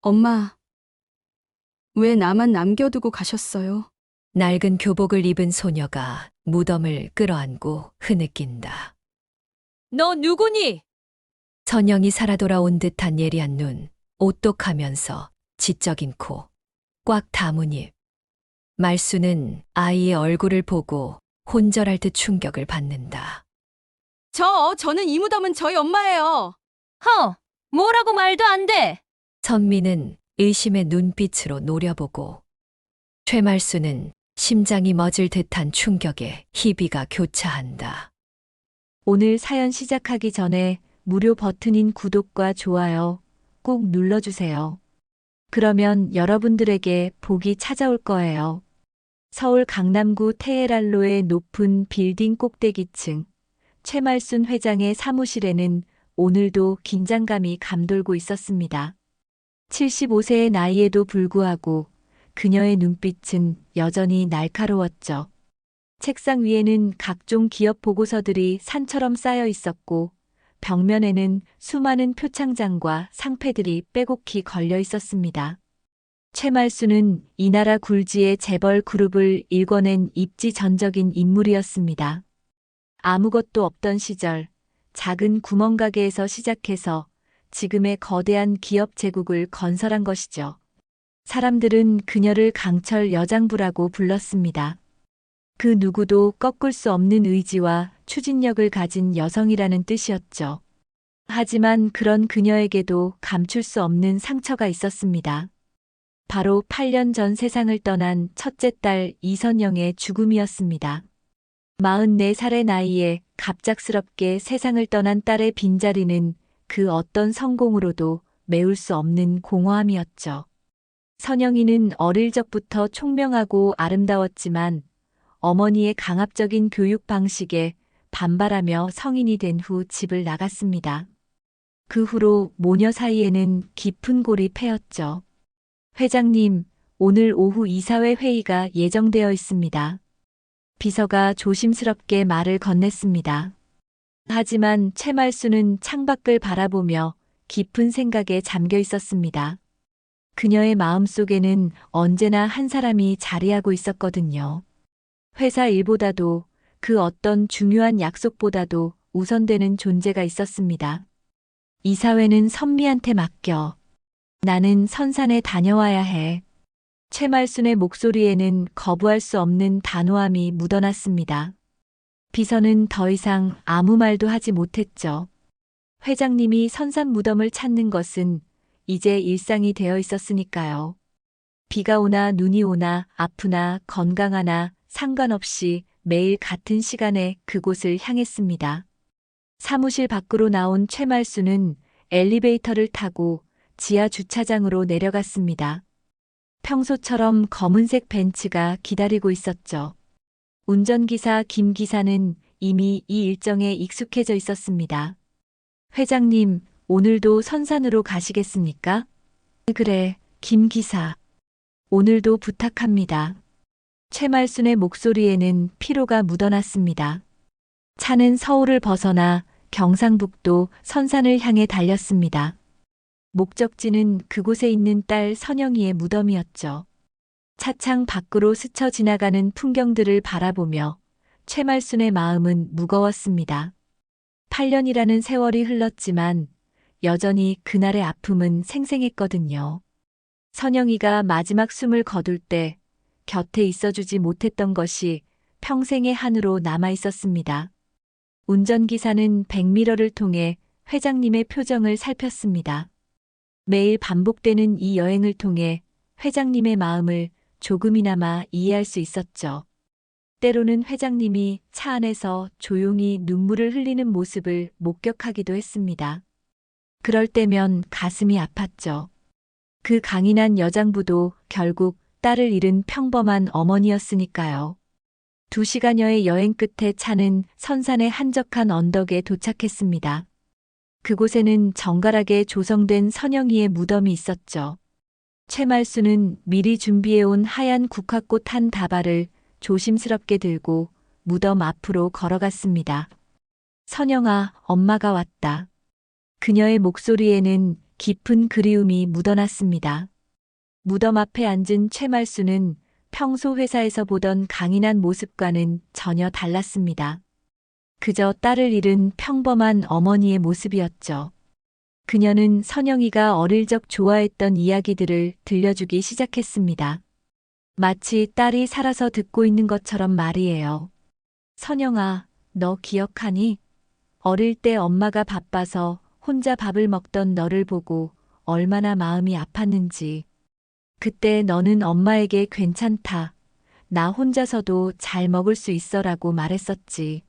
엄마, 왜 나만 남겨두고 가셨어요? 낡은 교복을 입은 소녀가 무덤을 끌어안고 흐느낀다. 너 누구니? 선영이 살아 돌아온 듯한 예리한 눈, 오똑하면서 지적인 코, 꽉 다문 입. 말수는 아이의 얼굴을 보고 혼절할 듯 충격을 받는다. 저는 이 무덤은 저희 엄마예요. 뭐라고 말도 안 돼! 선미는 의심의 눈빛으로 노려보고 최말수는 심장이 멎을 듯한 충격에 희비가 교차한다. 오늘 사연 시작하기 전에 무료 버튼인 구독과 좋아요 꼭 눌러주세요. 그러면 여러분들에게 복이 찾아올 거예요. 서울 강남구 테헤랄로의 높은 빌딩 꼭대기층 최말순 회장의 사무실에는 오늘도 긴장감이 감돌고 있었습니다. 75세의 나이에도 불구하고 그녀의 눈빛은 여전히 날카로웠죠. 책상 위에는 각종 기업 보고서들이 산처럼 쌓여 있었고 벽면에는 수많은 표창장과 상패들이 빼곡히 걸려 있었습니다. 최말수는 이 나라 굴지의 재벌 그룹을 일궈낸 입지전적인 인물이었습니다. 아무것도 없던 시절 작은 구멍가게에서 시작해서 지금의 거대한 기업 제국을 건설한 것이죠. 사람들은 그녀를 강철 여장부라고 불렀습니다. 그 누구도 꺾을 수 없는 의지와 추진력을 가진 여성이라는 뜻이었죠. 하지만 그런 그녀에게도 감출 수 없는 상처가 있었습니다. 바로 8년 전 세상을 떠난 첫째 딸 이선영의 죽음이었습니다. 44살의 나이에 갑작스럽게 세상을 떠난 딸의 빈자리는 그 어떤 성공으로도 메울 수 없는 공허함이었죠. 선영이는 어릴 적부터 총명하고 아름다웠지만 어머니의 강압적인 교육 방식에 반발하며 성인이 된 후 집을 나갔습니다. 그 후로 모녀 사이에는 깊은 골이 패였죠. 회장님, 오늘 오후 이사회 회의가 예정되어 있습니다. 비서가 조심스럽게 말을 건넸습니다. 하지만 최말수는 창밖을 바라보며 깊은 생각에 잠겨 있었습니다. 그녀의 마음속에는 언제나 한 사람이 자리하고 있었거든요. 회사 일보다도 그 어떤 중요한 약속보다도 우선되는 존재가 있었습니다. 이사회는 선미한테 맡겨. 나는 선산에 다녀와야 해. 최말순의 목소리에는 거부할 수 없는 단호함이 묻어났습니다. 비서는 더 이상 아무 말도 하지 못했죠. 회장님이 선산 무덤을 찾는 것은 이제 일상이 되어 있었으니까요. 비가 오나 눈이 오나 아프나 건강하나 상관없이 매일 같은 시간에 그곳을 향했습니다. 사무실 밖으로 나온 최말수는 엘리베이터를 타고 지하 주차장으로 내려갔습니다. 평소처럼 검은색 벤츠가 기다리고 있었죠. 운전기사 김 기사는 이미 이 일정에 익숙해져 있었습니다. 회장님, 오늘도 선산으로 가시겠습니까? 그래, 김 기사. 오늘도 부탁합니다. 최말순의 목소리에는 피로가 묻어났습니다. 차는 서울을 벗어나 경상북도 선산을 향해 달렸습니다. 목적지는 그곳에 있는 딸 선영이의 무덤이었죠. 차창 밖으로 스쳐 지나가는 풍경들을 바라보며 최말순의 마음은 무거웠습니다. 8년이라는 세월이 흘렀지만 여전히 그날의 아픔은 생생했거든요. 선영이가 마지막 숨을 거둘 때 곁에 있어주지 못했던 것이 평생의 한으로 남아 있었습니다. 운전기사는 백미러를 통해 회장님의 표정을 살폈습니다. 매일 반복되는 이 여행을 통해 회장님의 마음을 조금이나마 이해할 수 있었죠. 때로는 회장님이 차 안에서 조용히 눈물을 흘리는 모습을 목격하기도 했습니다. 그럴 때면 가슴이 아팠죠. 그 강인한 여장부도 결국 딸을 잃은 평범한 어머니였으니까요. 2시간여의 여행 끝에 차는 선산의 한적한 언덕에 도착했습니다. 그곳에는 정갈하게 조성된 선영이의 무덤이 있었죠. 최말수는 미리 준비해온 하얀 국화꽃 한 다발을 조심스럽게 들고 무덤 앞으로 걸어갔습니다. 선영아, 엄마가 왔다. 그녀의 목소리에는 깊은 그리움이 묻어났습니다. 무덤 앞에 앉은 최말수는 평소 회사에서 보던 강인한 모습과는 전혀 달랐습니다. 그저 딸을 잃은 평범한 어머니의 모습이었죠. 그녀는 선영이가 어릴 적 좋아했던 이야기들을 들려주기 시작했습니다. 마치 딸이 살아서 듣고 있는 것처럼 말이에요. 선영아, 너 기억하니? 어릴 때 엄마가 바빠서 혼자 밥을 먹던 너를 보고 얼마나 마음이 아팠는지. 그때 너는 엄마에게 괜찮다. 나 혼자서도 잘 먹을 수 있어라고 말했었지.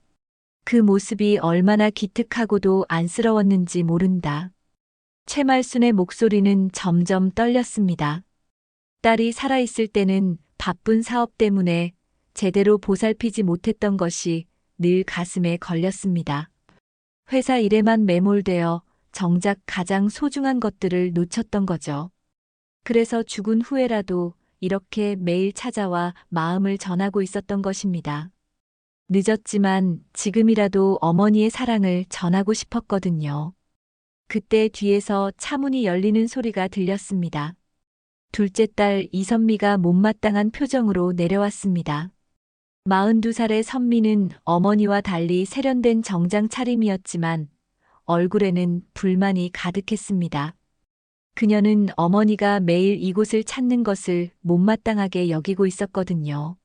그 모습이 얼마나 기특하고도 안쓰러웠는지 모른다. 최말순의 목소리는 점점 떨렸습니다. 딸이 살아있을 때는 바쁜 사업 때문에 제대로 보살피지 못했던 것이 늘 가슴에 걸렸습니다. 회사 일에만 매몰되어 정작 가장 소중한 것들을 놓쳤던 거죠. 그래서 죽은 후에라도 이렇게 매일 찾아와 마음을 전하고 있었던 것입니다. 늦었지만 지금이라도 어머니의 사랑을 전하고 싶었거든요. 그때 뒤에서 차문이 열리는 소리가 들렸습니다. 둘째 딸 이선미가 못마땅한 표정으로 내려왔습니다. 42살의 선미는 어머니와 달리 세련된 정장 차림이었지만 얼굴에는 불만이 가득했습니다. 그녀는 어머니가 매일 이곳을 찾는 것을 못마땅하게 여기고 있었거든요.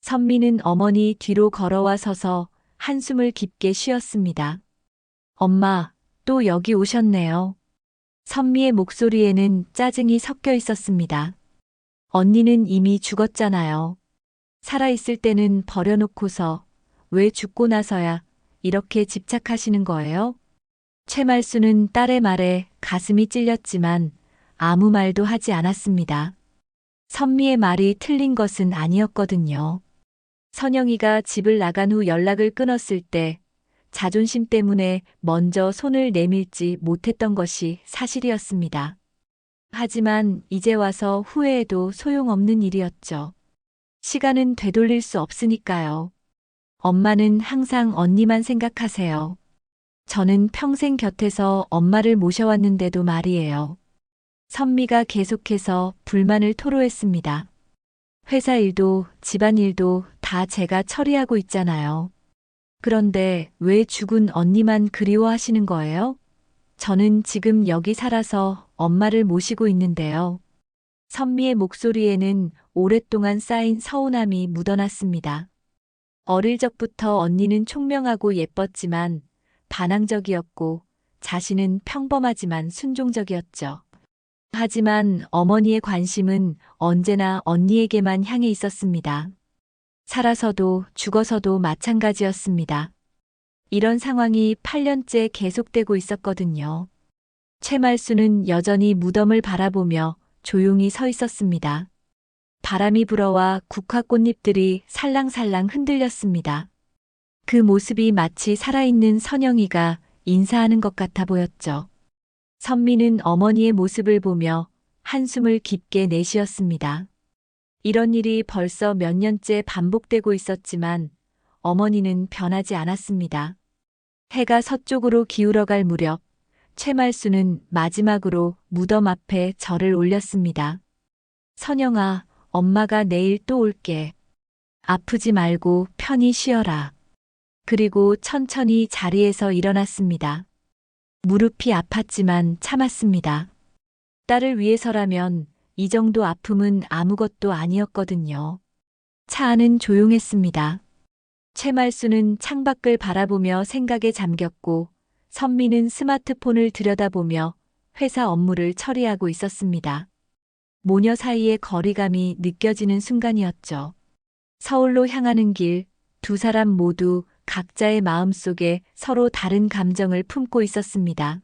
선미는 어머니 뒤로 걸어와 서서 한숨을 깊게 쉬었습니다. 엄마, 또 여기 오셨네요. 선미의 목소리에는 짜증이 섞여 있었습니다. 언니는 이미 죽었잖아요. 살아있을 때는 버려놓고서 왜 죽고 나서야 이렇게 집착하시는 거예요? 최말수는 딸의 말에 가슴이 찔렸지만 아무 말도 하지 않았습니다. 선미의 말이 틀린 것은 아니었거든요. 선영이가 집을 나간 후 연락을 끊었을 때 자존심 때문에 먼저 손을 내밀지 못했던 것이 사실이었습니다. 하지만 이제 와서 후회해도 소용없는 일이었죠. 시간은 되돌릴 수 없으니까요. 엄마는 항상 언니만 생각하세요. 저는 평생 곁에서 엄마를 모셔왔는데도 말이에요. 선미가 계속해서 불만을 토로했습니다. 회사 일도 집안 일도 다 제가 처리하고 있잖아요. 그런데 왜 죽은 언니만 그리워하시는 거예요? 저는 지금 여기 살아서 엄마를 모시고 있는데요. 선미의 목소리에는 오랫동안 쌓인 서운함이 묻어났습니다. 어릴 적부터 언니는 총명하고 예뻤지만 반항적이었고 자신은 평범하지만 순종적이었죠. 하지만 어머니의 관심은 언제나 언니에게만 향해 있었습니다. 살아서도 죽어서도 마찬가지였습니다. 이런 상황이 8년째 계속되고 있었거든요. 최말수는 여전히 무덤을 바라보며 조용히 서 있었습니다. 바람이 불어와 국화꽃잎들이 살랑살랑 흔들렸습니다. 그 모습이 마치 살아있는 선영이가 인사하는 것 같아 보였죠. 선미는 어머니의 모습을 보며 한숨을 깊게 내쉬었습니다. 이런 일이 벌써 몇 년째 반복되고 있었지만 어머니는 변하지 않았습니다. 해가 서쪽으로 기울어갈 무렵 최말수는 마지막으로 무덤 앞에 절을 올렸습니다. 선영아, 엄마가 내일 또 올게. 아프지 말고 편히 쉬어라. 그리고 천천히 자리에서 일어났습니다. 무릎이 아팠지만 참았습니다. 딸을 위해서라면 이 정도 아픔은 아무것도 아니었거든요. 차 안은 조용했습니다. 최말수는 창밖을 바라보며 생각에 잠겼고 선미는 스마트폰을 들여다보며 회사 업무를 처리하고 있었습니다. 모녀 사이의 거리감이 느껴지는 순간이었죠. 서울로 향하는 길, 두 사람 모두 각자의 마음속에 서로 다른 감정을 품고 있었습니다.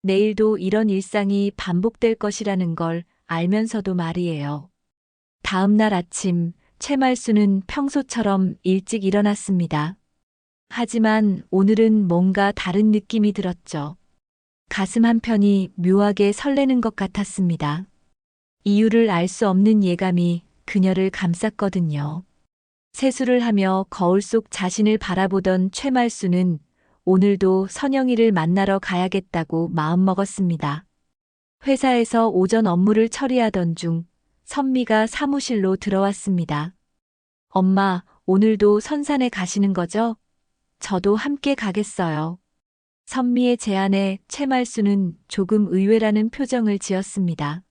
내일도 이런 일상이 반복될 것이라는 걸 알면서도 말이에요. 다음 날 아침, 최말수는 평소처럼 일찍 일어났습니다. 하지만 오늘은 뭔가 다른 느낌이 들었죠. 가슴 한편이 묘하게 설레는 것 같았습니다. 이유를 알 수 없는 예감이 그녀를 감쌌거든요. 세수를 하며 거울 속 자신을 바라보던 최말수는 오늘도 선영이를 만나러 가야겠다고 마음먹었습니다. 회사에서 오전 업무를 처리하던 중 선미가 사무실로 들어왔습니다. 엄마, 오늘도 선산에 가시는 거죠? 저도 함께 가겠어요. 선미의 제안에 채말수는 조금 의외라는 표정을 지었습니다.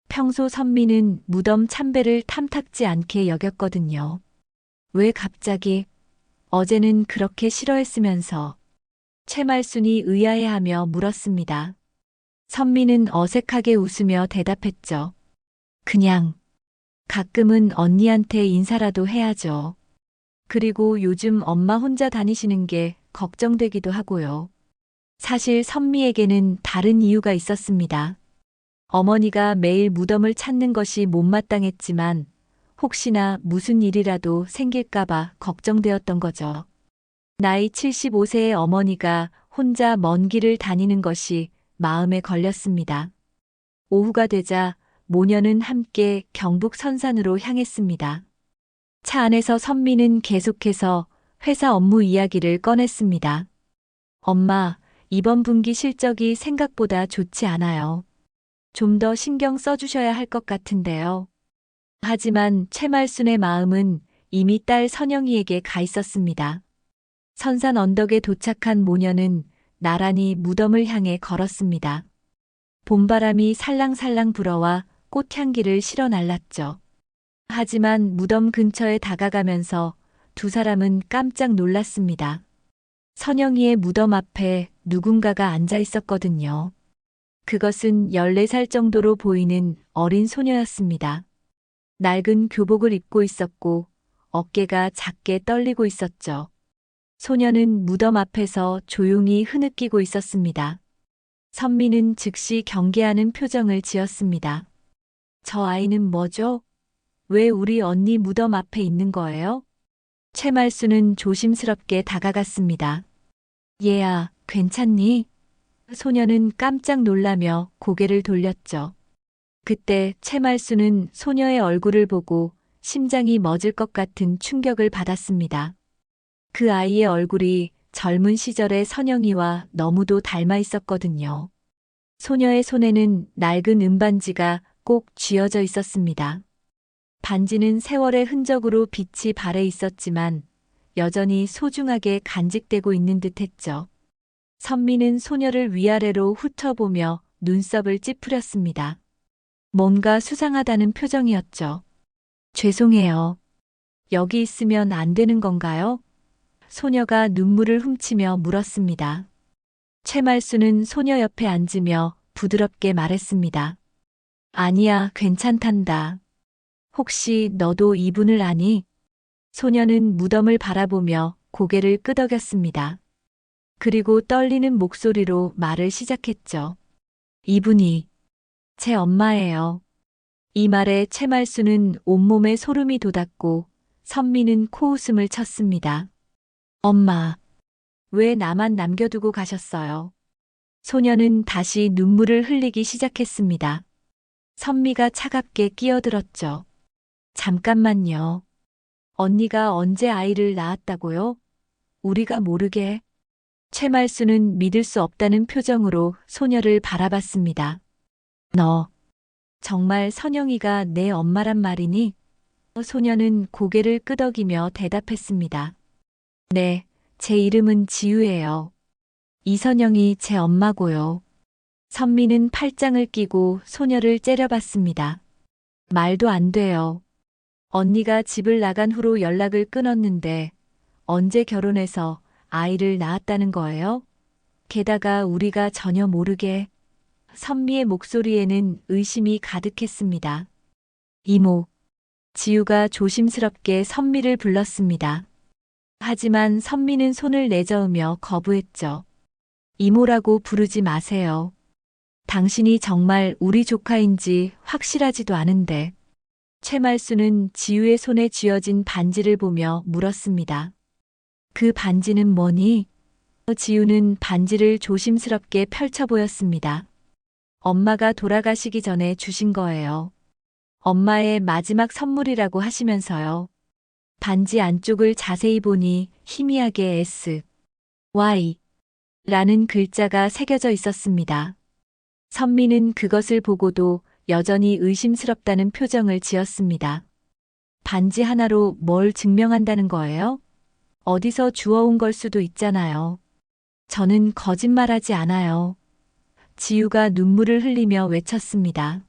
평소 선미는 무덤 참배를 탐탁지 않게 여겼거든요. 왜 갑자기? 어제는 그렇게 싫어했으면서. 채말순이 의아해하며 물었습니다. 선미는 어색하게 웃으며 대답했죠. 그냥 가끔은 언니한테 인사라도 해야죠. 그리고 요즘 엄마 혼자 다니시는 게 걱정되기도 하고요. 사실 선미에게는 다른 이유가 있었습니다. 어머니가 매일 무덤을 찾는 것이 못마땅했지만 혹시나 무슨 일이라도 생길까봐 걱정되었던 거죠. 나이 75세의 어머니가 혼자 먼 길을 다니는 것이 마음에 걸렸습니다. 오후가 되자 모녀는 함께 경북 선산으로 향했습니다. 차 안에서 선미는 계속해서 회사 업무 이야기를 꺼냈습니다. 엄마, 이번 분기 실적이 생각보다 좋지 않아요. 좀 더 신경 써주셔야 할 것 같은데요. 하지만 채말순의 마음은 이미 딸 선영이에게 가 있었습니다. 선산 언덕에 도착한 모녀는 나란히 무덤을 향해 걸었습니다. 봄바람이 살랑살랑 불어와 꽃향기를 실어 날랐죠. 하지만 무덤 근처에 다가가면서 두 사람은 깜짝 놀랐습니다. 선영이의 무덤 앞에 누군가가 앉아 있었거든요. 그것은 14살 정도로 보이는 어린 소녀였습니다. 낡은 교복을 입고 있었고 어깨가 작게 떨리고 있었죠. 소녀는 무덤 앞에서 조용히 흐느끼고 있었습니다. 선미는 즉시 경계하는 표정을 지었습니다. 저 아이는 뭐죠? 왜 우리 언니 무덤 앞에 있는 거예요? 채말수는 조심스럽게 다가갔습니다. 얘야, 괜찮니? 소녀는 깜짝 놀라며 고개를 돌렸죠. 그때 채말수는 소녀의 얼굴을 보고 심장이 멎을 것 같은 충격을 받았습니다. 그 아이의 얼굴이 젊은 시절의 선영이와 너무도 닮아 있었거든요. 소녀의 손에는 낡은 은반지가 꼭 쥐어져 있었습니다. 반지는 세월의 흔적으로 빛이 발해 있었지만 여전히 소중하게 간직되고 있는 듯 했죠. 선미는 소녀를 위아래로 훑어보며 눈썹을 찌푸렸습니다. 뭔가 수상하다는 표정이었죠. 죄송해요. 여기 있으면 안 되는 건가요? 소녀가 눈물을 훔치며 물었습니다. 채말수는 소녀 옆에 앉으며 부드럽게 말했습니다. 아니야, 괜찮단다. 혹시 너도 이분을 아니? 소녀는 무덤을 바라보며 고개를 끄덕였습니다. 그리고 떨리는 목소리로 말을 시작했죠. 이분이 제 엄마예요. 이 말에 채말수는 온몸에 소름이 돋았고 선미는 코웃음을 쳤습니다. 엄마, 왜 나만 남겨두고 가셨어요? 소녀는 다시 눈물을 흘리기 시작했습니다. 선미가 차갑게 끼어들었죠. 잠깐만요. 언니가 언제 아이를 낳았다고요? 우리가 모르게. 채말수는 믿을 수 없다는 표정으로 소녀를 바라봤습니다. 너, 정말 선영이가 내 엄마란 말이니? 소녀는 고개를 끄덕이며 대답했습니다. 네, 제 이름은 지유예요. 이선영이 제 엄마고요. 선미는 팔짱을 끼고 소녀를 째려봤습니다. 말도 안 돼요. 언니가 집을 나간 후로 연락을 끊었는데 언제 결혼해서 아이를 낳았다는 거예요? 게다가 우리가 전혀 모르게. 선미의 목소리에는 의심이 가득했습니다. 이모. 지유가 조심스럽게 선미를 불렀습니다. 하지만 선미는 손을 내저으며 거부했죠. 이모라고 부르지 마세요. 당신이 정말 우리 조카인지 확실하지도 않은데. 채말수는 지유의 손에 쥐어진 반지를 보며 물었습니다. 그 반지는 뭐니? 지유는 반지를 조심스럽게 펼쳐 보였습니다. 엄마가 돌아가시기 전에 주신 거예요. 엄마의 마지막 선물이라고 하시면서요. 반지 안쪽을 자세히 보니 희미하게 S, Y 라는 글자가 새겨져 있었습니다. 선미는 그것을 보고도 여전히 의심스럽다는 표정을 지었습니다. 반지 하나로 뭘 증명한다는 거예요? 어디서 주워온 걸 수도 있잖아요. 저는 거짓말하지 않아요. 지우가 눈물을 흘리며 외쳤습니다.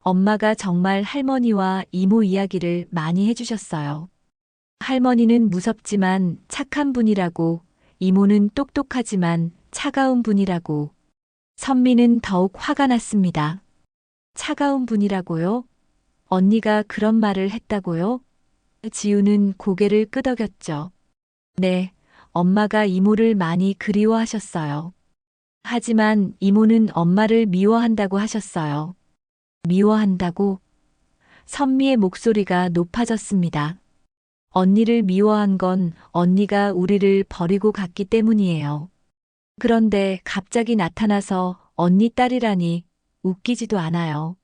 엄마가 정말 할머니와 이모 이야기를 많이 해주셨어요. 할머니는 무섭지만 착한 분이라고, 이모는 똑똑하지만 차가운 분이라고. 선미는 더욱 화가 났습니다. 차가운 분이라고요? 언니가 그런 말을 했다고요? 지우는 고개를 끄덕였죠. 네, 엄마가 이모를 많이 그리워하셨어요. 하지만 이모는 엄마를 미워한다고 하셨어요. 미워한다고? 선미의 목소리가 높아졌습니다. 언니를 미워한 건 언니가 우리를 버리고 갔기 때문이에요. 그런데 갑자기 나타나서 언니 딸이라니 웃기지도 않아요.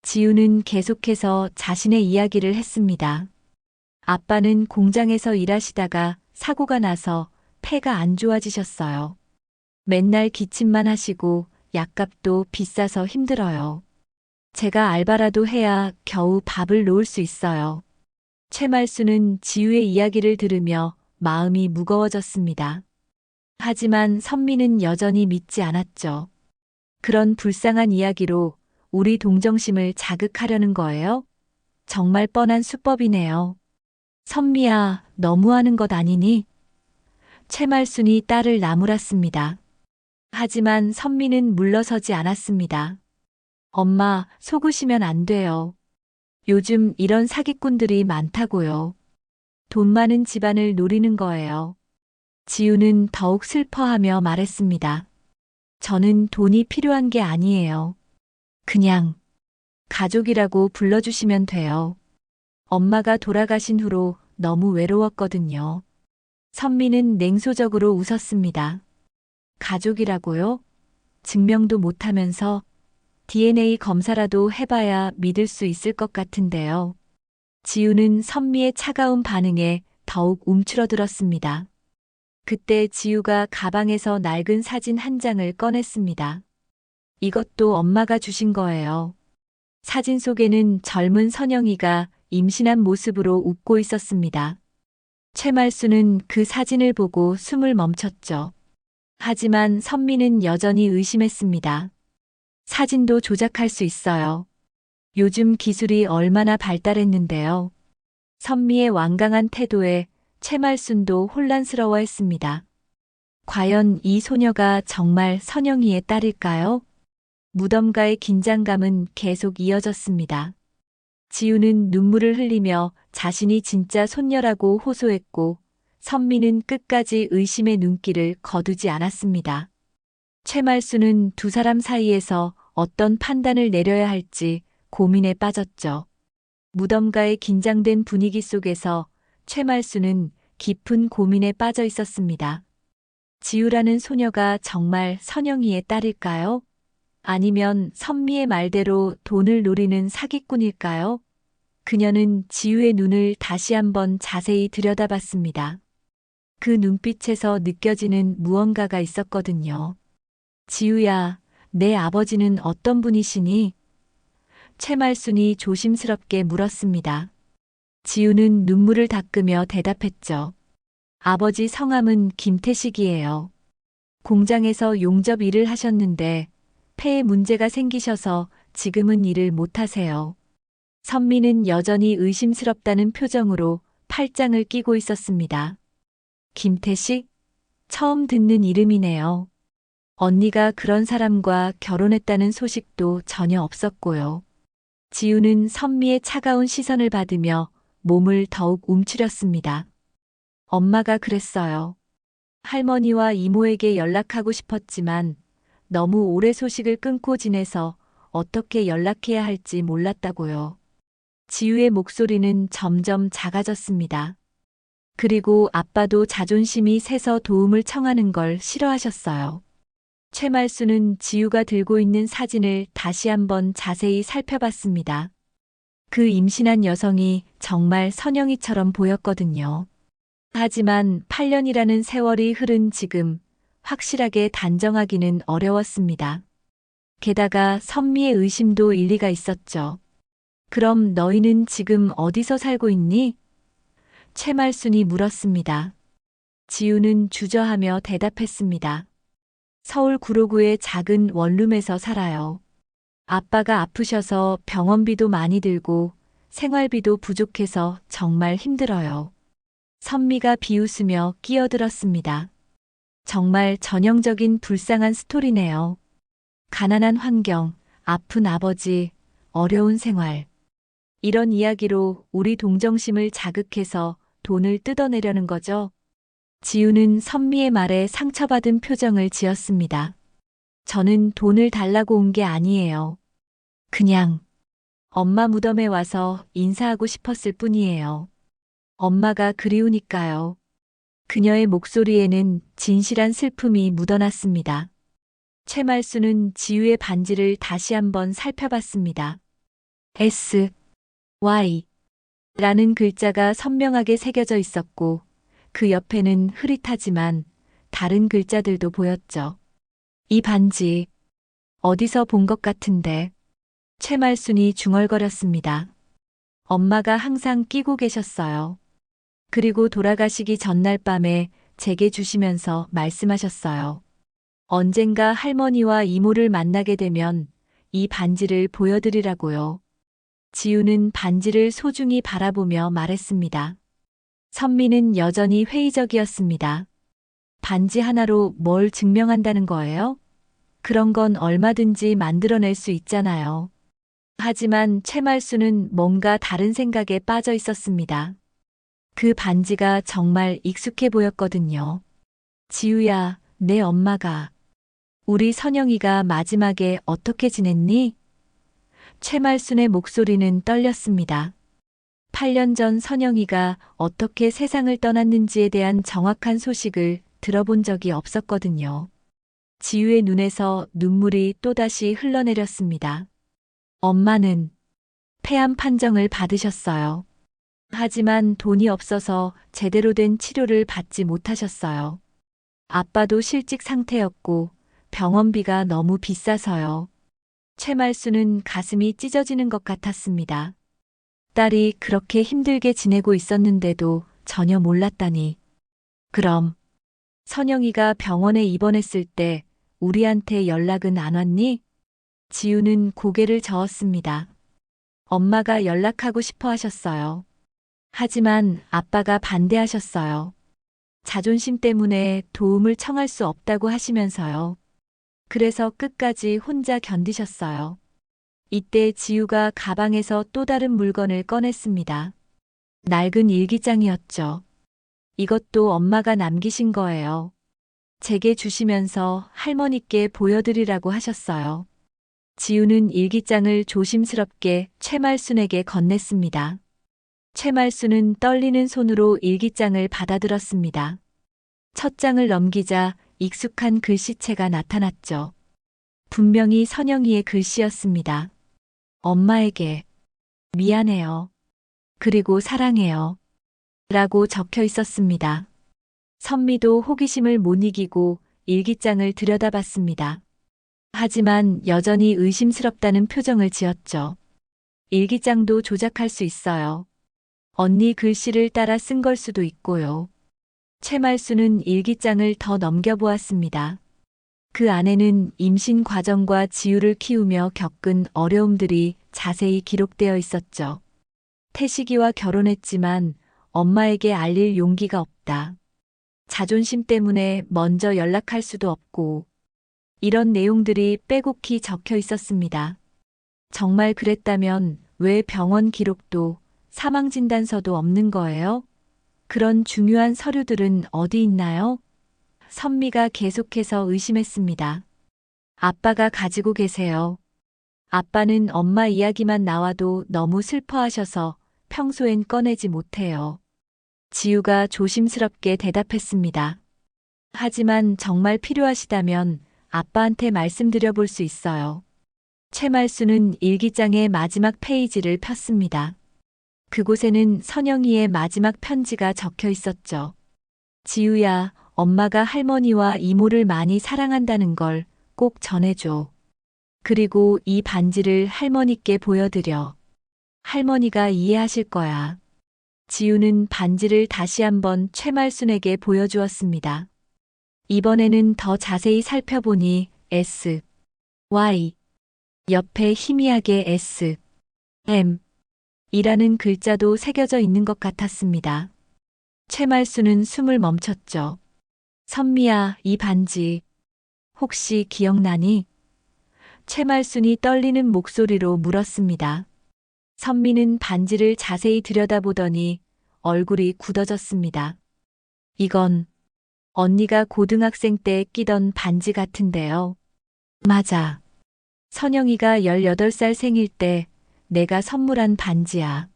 지우는 계속해서 자신의 이야기를 했습니다. 아빠는 공장에서 일하시다가 사고가 나서 폐가 안 좋아지셨어요. 맨날 기침만 하시고 약값도 비싸서 힘들어요. 제가 알바라도 해야 겨우 밥을 놓을 수 있어요. 최말수는 지우의 이야기를 들으며 마음이 무거워졌습니다. 하지만 선미는 여전히 믿지 않았죠. 그런 불쌍한 이야기로 우리 동정심을 자극하려는 거예요? 정말 뻔한 수법이네요. 선미야, 너무하는 것 아니니? 최말순이 딸을 나무랐습니다. 하지만 선미는 물러서지 않았습니다. 엄마, 속으시면 안 돼요. 요즘 이런 사기꾼들이 많다고요. 돈 많은 집안을 노리는 거예요. 지우는 더욱 슬퍼하며 말했습니다. 저는 돈이 필요한 게 아니에요. 그냥 가족이라고 불러주시면 돼요. 엄마가 돌아가신 후로 너무 외로웠거든요. 선미는 냉소적으로 웃었습니다. 가족이라고요? 증명도 못하면서 DNA 검사라도 해봐야 믿을 수 있을 것 같은데요. 지우는 선미의 차가운 반응에 더욱 움츠러들었습니다. 그때 지우가 가방에서 낡은 사진 한 장을 꺼냈습니다. 이것도 엄마가 주신 거예요. 사진 속에는 젊은 선영이가 임신한 모습으로 웃고 있었습니다. 최말수는 그 사진을 보고 숨을 멈췄죠. 하지만 선미는 여전히 의심했습니다. 사진도 조작할 수 있어요. 요즘 기술이 얼마나 발달했는데요. 선미의 완강한 태도에 최말순도 혼란스러워했습니다. 과연 이 소녀가 정말 선영이의 딸일까요? 무덤가의 긴장감은 계속 이어졌습니다. 지우는 눈물을 흘리며 자신이 진짜 손녀라고 호소했고, 선미는 끝까지 의심의 눈길을 거두지 않았습니다. 최말수는 두 사람 사이에서 어떤 판단을 내려야 할지 고민에 빠졌죠. 무덤가의 긴장된 분위기 속에서 최말수는 깊은 고민에 빠져 있었습니다. 지우라는 소녀가 정말 선영이의 딸일까요? 아니면 선미의 말대로 돈을 노리는 사기꾼일까요? 그녀는 지우의 눈을 다시 한번 자세히 들여다봤습니다. 그 눈빛에서 느껴지는 무언가가 있었거든요. 지우야, 내 아버지는 어떤 분이시니? 최말순이 조심스럽게 물었습니다. 지우는 눈물을 닦으며 대답했죠. 아버지 성함은 김태식이에요. 공장에서 용접 일을 하셨는데 폐에 문제가 생기셔서 지금은 일을 못하세요. 선미는 여전히 의심스럽다는 표정으로 팔짱을 끼고 있었습니다. 김태식? 처음 듣는 이름이네요. 언니가 그런 사람과 결혼했다는 소식도 전혀 없었고요. 지우는 선미의 차가운 시선을 받으며 몸을 더욱 움츠렸습니다. 엄마가 그랬어요. 할머니와 이모에게 연락하고 싶었지만 너무 오래 소식을 끊고 지내서 어떻게 연락해야 할지 몰랐다고요. 지우의 목소리는 점점 작아졌습니다. 그리고 아빠도 자존심이 세서 도움을 청하는 걸 싫어하셨어요. 최말수는 지우가 들고 있는 사진을 다시 한번 자세히 살펴봤습니다. 그 임신한 여성이 정말 선영이처럼 보였거든요. 하지만 8년이라는 세월이 흐른 지금 확실하게 단정하기는 어려웠습니다. 게다가 선미의 의심도 일리가 있었죠. 그럼 너희는 지금 어디서 살고 있니? 최말순이 물었습니다. 지우는 주저하며 대답했습니다. 서울 구로구의 작은 원룸에서 살아요. 아빠가 아프셔서 병원비도 많이 들고 생활비도 부족해서 정말 힘들어요. 선미가 비웃으며 끼어들었습니다. 정말 전형적인 불쌍한 스토리네요. 가난한 환경, 아픈 아버지, 어려운 생활. 이런 이야기로 우리 동정심을 자극해서 돈을 뜯어내려는 거죠. 지우는 선미의 말에 상처받은 표정을 지었습니다. 저는 돈을 달라고 온 게 아니에요. 그냥 엄마 무덤에 와서 인사하고 싶었을 뿐이에요. 엄마가 그리우니까요. 그녀의 목소리에는 진실한 슬픔이 묻어났습니다. 최말수는 지우의 반지를 다시 한번 살펴봤습니다. S, Y 라는 글자가 선명하게 새겨져 있었고 그 옆에는 흐릿하지만 다른 글자들도 보였죠. 이 반지 어디서 본 것 같은데. 최말순이 중얼거렸습니다. 엄마가 항상 끼고 계셨어요. 그리고 돌아가시기 전날 밤에 제게 주시면서 말씀하셨어요. 언젠가 할머니와 이모를 만나게 되면 이 반지를 보여드리라고요. 지우는 반지를 소중히 바라보며 말했습니다. 선미는 여전히 회의적이었습니다. 반지 하나로 뭘 증명한다는 거예요? 그런 건 얼마든지 만들어낼 수 있잖아요. 하지만 최말수는 뭔가 다른 생각에 빠져 있었습니다. 그 반지가 정말 익숙해 보였거든요. 지우야, 내 엄마가. 우리 선영이가 마지막에 어떻게 지냈니? 최말순의 목소리는 떨렸습니다. 8년 전 선영이가 어떻게 세상을 떠났는지에 대한 정확한 소식을 들어본 적이 없었거든요. 지우의 눈에서 눈물이 또다시 흘러내렸습니다. 엄마는 폐암 판정을 받으셨어요. 하지만 돈이 없어서 제대로 된 치료를 받지 못하셨어요. 아빠도 실직 상태였고 병원비가 너무 비싸서요. 최말수는 가슴이 찢어지는 것 같았습니다. 딸이 그렇게 힘들게 지내고 있었는데도 전혀 몰랐다니. 그럼 선영이가 병원에 입원했을 때 우리한테 연락은 안 왔니? 지우는 고개를 저었습니다. 엄마가 연락하고 싶어 하셨어요. 하지만 아빠가 반대하셨어요. 자존심 때문에 도움을 청할 수 없다고 하시면서요. 그래서 끝까지 혼자 견디셨어요. 이때 지우가 가방에서 또 다른 물건을 꺼냈습니다. 낡은 일기장이었죠. 이것도 엄마가 남기신 거예요. 제게 주시면서 할머니께 보여드리라고 하셨어요. 지우는 일기장을 조심스럽게 최말순에게 건넸습니다. 최말순은 떨리는 손으로 일기장을 받아들었습니다. 첫 장을 넘기자 익숙한 글씨체가 나타났죠. 분명히 선영이의 글씨였습니다. 엄마에게 미안해요. 그리고 사랑해요. 라고 적혀 있었습니다. 선미도 호기심을 못 이기고 일기장을 들여다봤습니다. 하지만 여전히 의심스럽다는 표정을 지었죠. 일기장도 조작할 수 있어요. 언니 글씨를 따라 쓴 걸 수도 있고요. 최말수는 일기장을 더 넘겨보았습니다. 그 안에는 임신 과정과 지우를 키우며 겪은 어려움들이 자세히 기록되어 있었죠. 태식이와 결혼했지만 엄마에게 알릴 용기가 없다. 자존심 때문에 먼저 연락할 수도 없고, 이런 내용들이 빼곡히 적혀 있었습니다. 정말 그랬다면 왜 병원 기록도 사망진단서도 없는 거예요? 그런 중요한 서류들은 어디 있나요? 선미가 계속해서 의심했습니다. 아빠가 가지고 계세요. 아빠는 엄마 이야기만 나와도 너무 슬퍼하셔서 평소엔 꺼내지 못해요. 지우가 조심스럽게 대답했습니다. 하지만 정말 필요하시다면 아빠한테 말씀드려 볼 수 있어요. 최말수는 일기장의 마지막 페이지를 폈습니다. 그곳에는 선영이의 마지막 편지가 적혀 있었죠. 지우야, 엄마가 할머니와 이모를 많이 사랑한다는 걸 꼭 전해줘. 그리고 이 반지를 할머니께 보여드려. 할머니가 이해하실 거야. 지우는 반지를 다시 한번 최말순에게 보여주었습니다. 이번에는 더 자세히 살펴보니 S, Y, 옆에 희미하게 S, M 이라는 글자도 새겨져 있는 것 같았습니다. 최말순은 숨을 멈췄죠. 선미야, 이 반지 혹시 기억나니? 최말순이 떨리는 목소리로 물었습니다. 선미는 반지를 자세히 들여다보더니 얼굴이 굳어졌습니다. 이건 언니가 고등학생 때 끼던 반지 같은데요. 맞아. 선영이가 18살 생일 때 내가 선물한 반지야.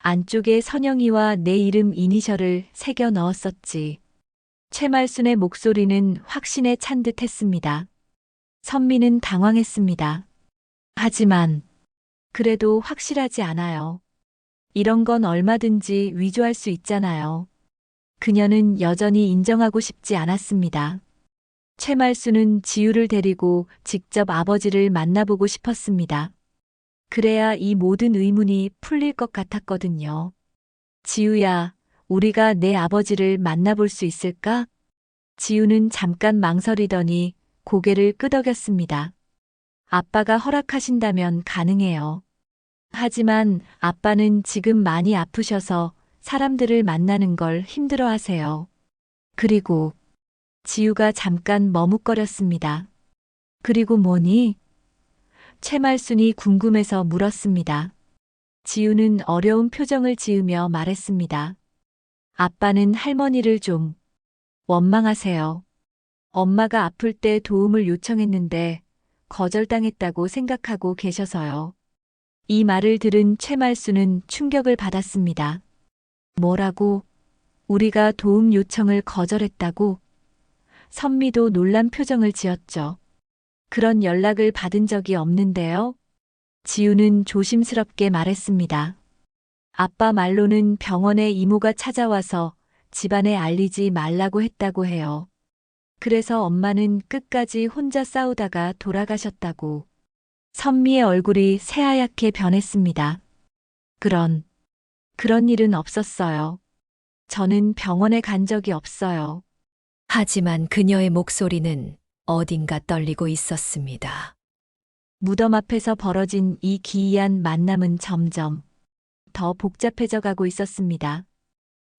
안쪽에 선영이와 내 이름 이니셜을 새겨 넣었었지. 최말순의 목소리는 확신에 찬 듯 했습니다. 선미는 당황했습니다. 하지만 그래도 확실하지 않아요. 이런 건 얼마든지 위조할 수 있잖아요. 그녀는 여전히 인정하고 싶지 않았습니다. 최말순은 지우를 데리고 직접 아버지를 만나보고 싶었습니다. 그래야 이 모든 의문이 풀릴 것 같았거든요. 지우야, 우리가 내 아버지를 만나볼 수 있을까? 지우는 잠깐 망설이더니 고개를 끄덕였습니다. 아빠가 허락하신다면 가능해요. 하지만 아빠는 지금 많이 아프셔서 사람들을 만나는 걸 힘들어 하세요. 그리고 지우가 잠깐 머뭇거렸습니다. 그리고 뭐니? 최말순이 궁금해서 물었습니다. 지우는 어려운 표정을 지으며 말했습니다. 아빠는 할머니를 좀 원망하세요. 엄마가 아플 때 도움을 요청했는데 거절당했다고 생각하고 계셔서요. 이 말을 들은 최말순은 충격을 받았습니다. 뭐라고? 우리가 도움 요청을 거절했다고? 선미도 놀란 표정을 지었죠. 그런 연락을 받은 적이 없는데요. 지우는 조심스럽게 말했습니다. 아빠 말로는 병원에 이모가 찾아와서 집안에 알리지 말라고 했다고 해요. 그래서 엄마는 끝까지 혼자 싸우다가 돌아가셨다고. 선미의 얼굴이 새하얗게 변했습니다. 그런 일은 없었어요. 저는 병원에 간 적이 없어요. 하지만 그녀의 목소리는 어딘가 떨리고 있었습니다. 무덤 앞에서 벌어진 이 기이한 만남은 점점 더 복잡해져 가고 있었습니다.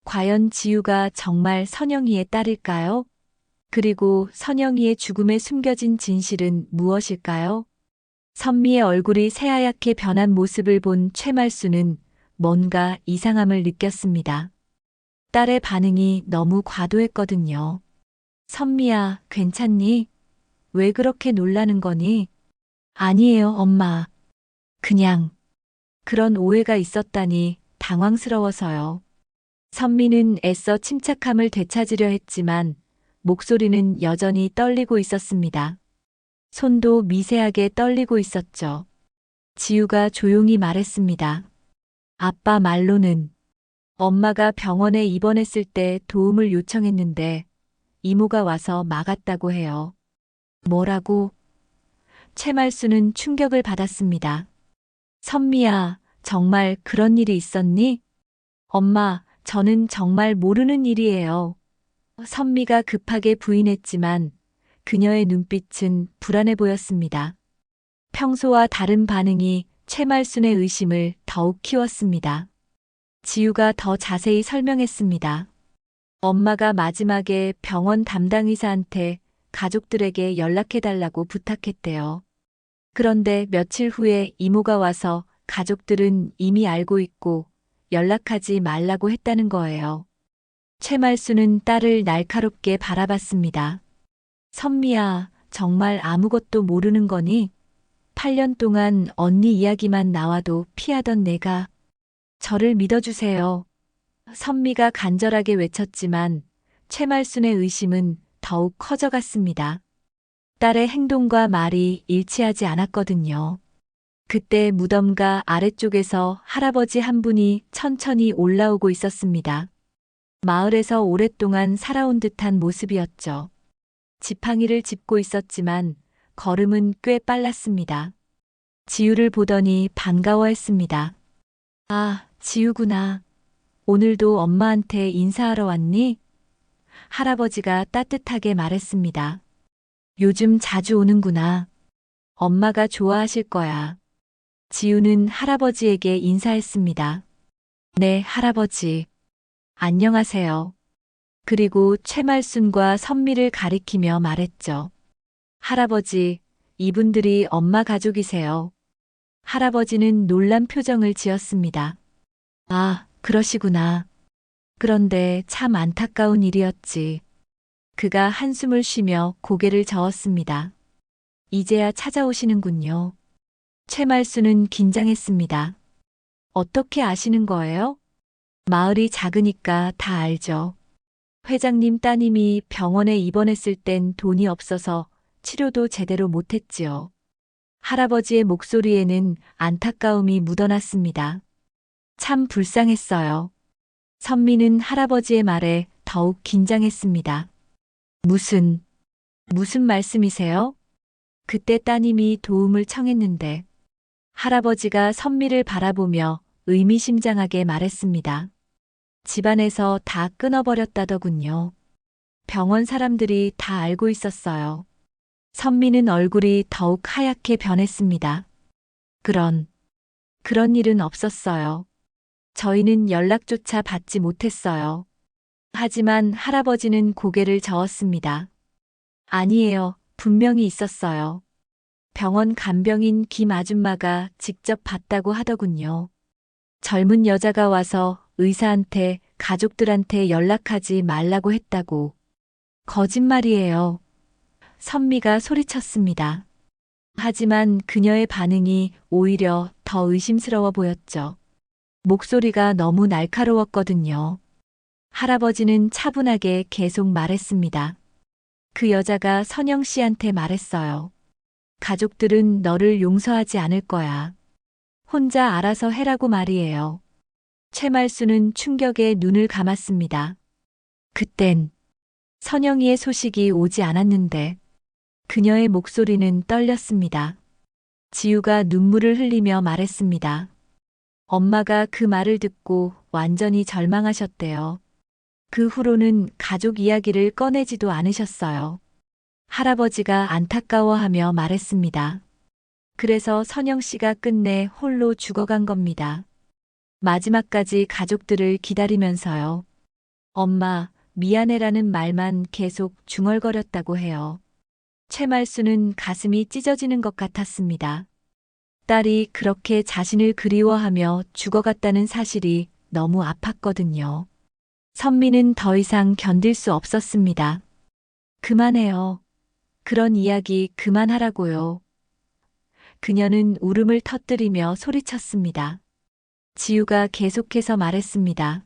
과연 지우가 정말 선영이의 딸일까요? 그리고 선영이의 죽음에 숨겨진 진실은 무엇일까요? 선미의 얼굴이 새하얗게 변한 모습을 본 최말순은 뭔가 이상함을 느꼈습니다. 딸의 반응이 너무 과도했거든요. 선미야, 괜찮니? 왜 그렇게 놀라는 거니? 아니에요, 엄마. 그냥 그런 오해가 있었다니 당황스러워서요. 선미는 애써 침착함을 되찾으려 했지만 목소리는 여전히 떨리고 있었습니다. 손도 미세하게 떨리고 있었죠. 지우가 조용히 말했습니다. 아빠 말로는 엄마가 병원에 입원했을 때 도움을 요청했는데 이모가 와서 막았다고 해요. 뭐라고? 최말순은 충격을 받았습니다. 선미야, 정말 그런 일이 있었니? 엄마, 저는 정말 모르는 일이에요. 선미가 급하게 부인했지만 그녀의 눈빛은 불안해 보였습니다. 평소와 다른 반응이 최말순의 의심을 더욱 키웠습니다. 지우가 더 자세히 설명했습니다. 엄마가 마지막에 병원 담당 의사한테 가족들에게 연락해달라고 부탁했대요. 그런데 며칠 후에 이모가 와서 가족들은 이미 알고 있고 연락하지 말라고 했다는 거예요. 최말순은 딸을 날카롭게 바라봤습니다. 선미야, 정말 아무것도 모르는 거니? 8년 동안 언니 이야기만 나와도 피하던 내가 저를 믿어주세요. 선미가 간절하게 외쳤지만 최말순의 의심은 더욱 커져갔습니다. 딸의 행동과 말이 일치하지 않았거든요. 그때 무덤가 아래쪽에서 할아버지 한 분이 천천히 올라오고 있었습니다. 마을에서 오랫동안 살아온 듯한 모습이었죠. 지팡이를 짚고 있었지만 걸음은 꽤 빨랐습니다. 지우를 보더니 반가워했습니다. 아, 지우구나. 오늘도 엄마한테 인사하러 왔니? 할아버지가 따뜻하게 말했습니다. 요즘 자주 오는구나. 엄마가 좋아하실 거야. 지우는 할아버지에게 인사했습니다. 네, 할아버지. 안녕하세요. 그리고 최말순과 선미를 가리키며 말했죠. 할아버지, 이분들이 엄마 가족이세요. 할아버지는 놀란 표정을 지었습니다. 아, 그러시구나. 그런데 참 안타까운 일이었지. 그가 한숨을 쉬며 고개를 저었습니다. 이제야 찾아오시는군요. 최말수는 긴장했습니다. 어떻게 아시는 거예요? 마을이 작으니까 다 알죠. 회장님 따님이 병원에 입원했을 땐 돈이 없어서 치료도 제대로 못했지요. 할아버지의 목소리에는 안타까움이 묻어났습니다. 참 불쌍했어요. 선미는 할아버지의 말에 더욱 긴장했습니다. 무슨 말씀이세요? 그때 따님이 도움을 청했는데 할아버지가 선미를 바라보며 의미심장하게 말했습니다. 집안에서 다 끊어버렸다더군요. 병원 사람들이 다 알고 있었어요. 선미는 얼굴이 더욱 하얗게 변했습니다. 그런 일은 없었어요. 저희는 연락조차 받지 못했어요. 하지만 할아버지는 고개를 저었습니다. 아니에요. 분명히 있었어요. 병원 간병인 김 아줌마가 직접 봤다고 하더군요. 젊은 여자가 와서 의사한테 가족들한테 연락하지 말라고 했다고. 거짓말이에요. 선미가 소리쳤습니다. 하지만 그녀의 반응이 오히려 더 의심스러워 보였죠. 목소리가 너무 날카로웠거든요. 할아버지는 차분하게 계속 말했습니다. 그 여자가 선영 씨한테 말했어요. 가족들은 너를 용서하지 않을 거야. 혼자 알아서 해라고 말이에요. 최말수는 충격에 눈을 감았습니다. 그땐 선영이의 소식이 오지 않았는데 그녀의 목소리는 떨렸습니다. 지우가 눈물을 흘리며 말했습니다. 엄마가 그 말을 듣고 완전히 절망하셨대요. 그 후로는 가족 이야기를 꺼내지도 않으셨어요. 할아버지가 안타까워하며 말했습니다. 그래서 선영 씨가 끝내 홀로 죽어간 겁니다. 마지막까지 가족들을 기다리면서요. 엄마, 미안해라는 말만 계속 중얼거렸다고 해요. 최말수는 가슴이 찢어지는 것 같았습니다. 딸이 그렇게 자신을 그리워하며 죽어갔다는 사실이 너무 아팠거든요. 선미는 더 이상 견딜 수 없었습니다. 그만해요. 그런 이야기 그만하라고요. 그녀는 울음을 터뜨리며 소리쳤습니다. 지우가 계속해서 말했습니다.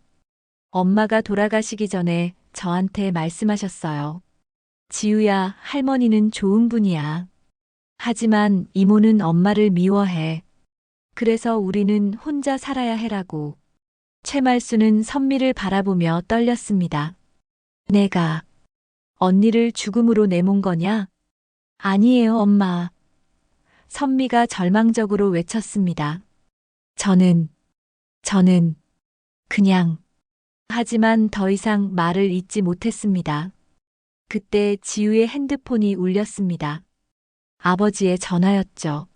엄마가 돌아가시기 전에 저한테 말씀하셨어요. 지우야, 할머니는 좋은 분이야. 하지만 이모는 엄마를 미워해. 그래서 우리는 혼자 살아야 해라고. 최말수는 선미를 바라보며 떨렸습니다. 내가 언니를 죽음으로 내몬 거냐? 아니에요, 엄마. 선미가 절망적으로 외쳤습니다. 저는 그냥. 하지만 더 이상 말을 잇지 못했습니다. 그때 지우의 핸드폰이 울렸습니다. 아버지의 전화였죠.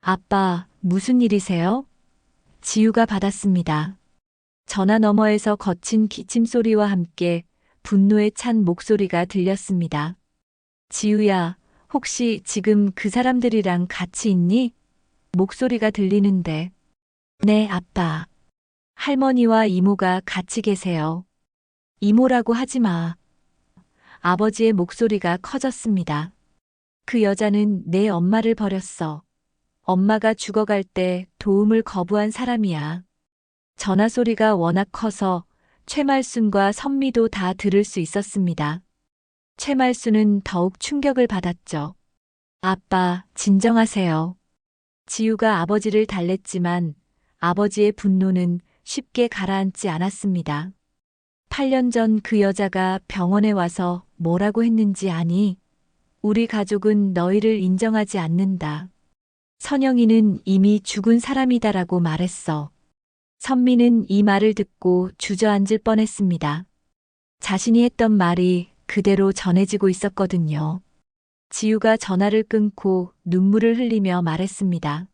아빠, 무슨 일이세요? 지우가 받았습니다. 전화 너머에서 거친 기침 소리와 함께 분노에 찬 목소리가 들렸습니다. 지우야, 혹시 지금 그 사람들이랑 같이 있니? 목소리가 들리는데. 네, 아빠. 할머니와 이모가 같이 계세요. 이모라고 하지 마. 아버지의 목소리가 커졌습니다. 그 여자는 내 엄마를 버렸어. 엄마가 죽어갈 때 도움을 거부한 사람이야. 전화 소리가 워낙 커서 최말순과 선미도 다 들을 수 있었습니다. 최말순은 더욱 충격을 받았죠. 아빠, 진정하세요. 지우가 아버지를 달랬지만 아버지의 분노는 쉽게 가라앉지 않았습니다. 8년 전 그 여자가 병원에 와서 뭐라고 했는지 아니? 우리 가족은 너희를 인정하지 않는다. 선영이는 이미 죽은 사람이다라고 말했어. 선미는 이 말을 듣고 주저앉을 뻔했습니다. 자신이 했던 말이 그대로 전해지고 있었거든요. 지우가 전화를 끊고 눈물을 흘리며 말했습니다.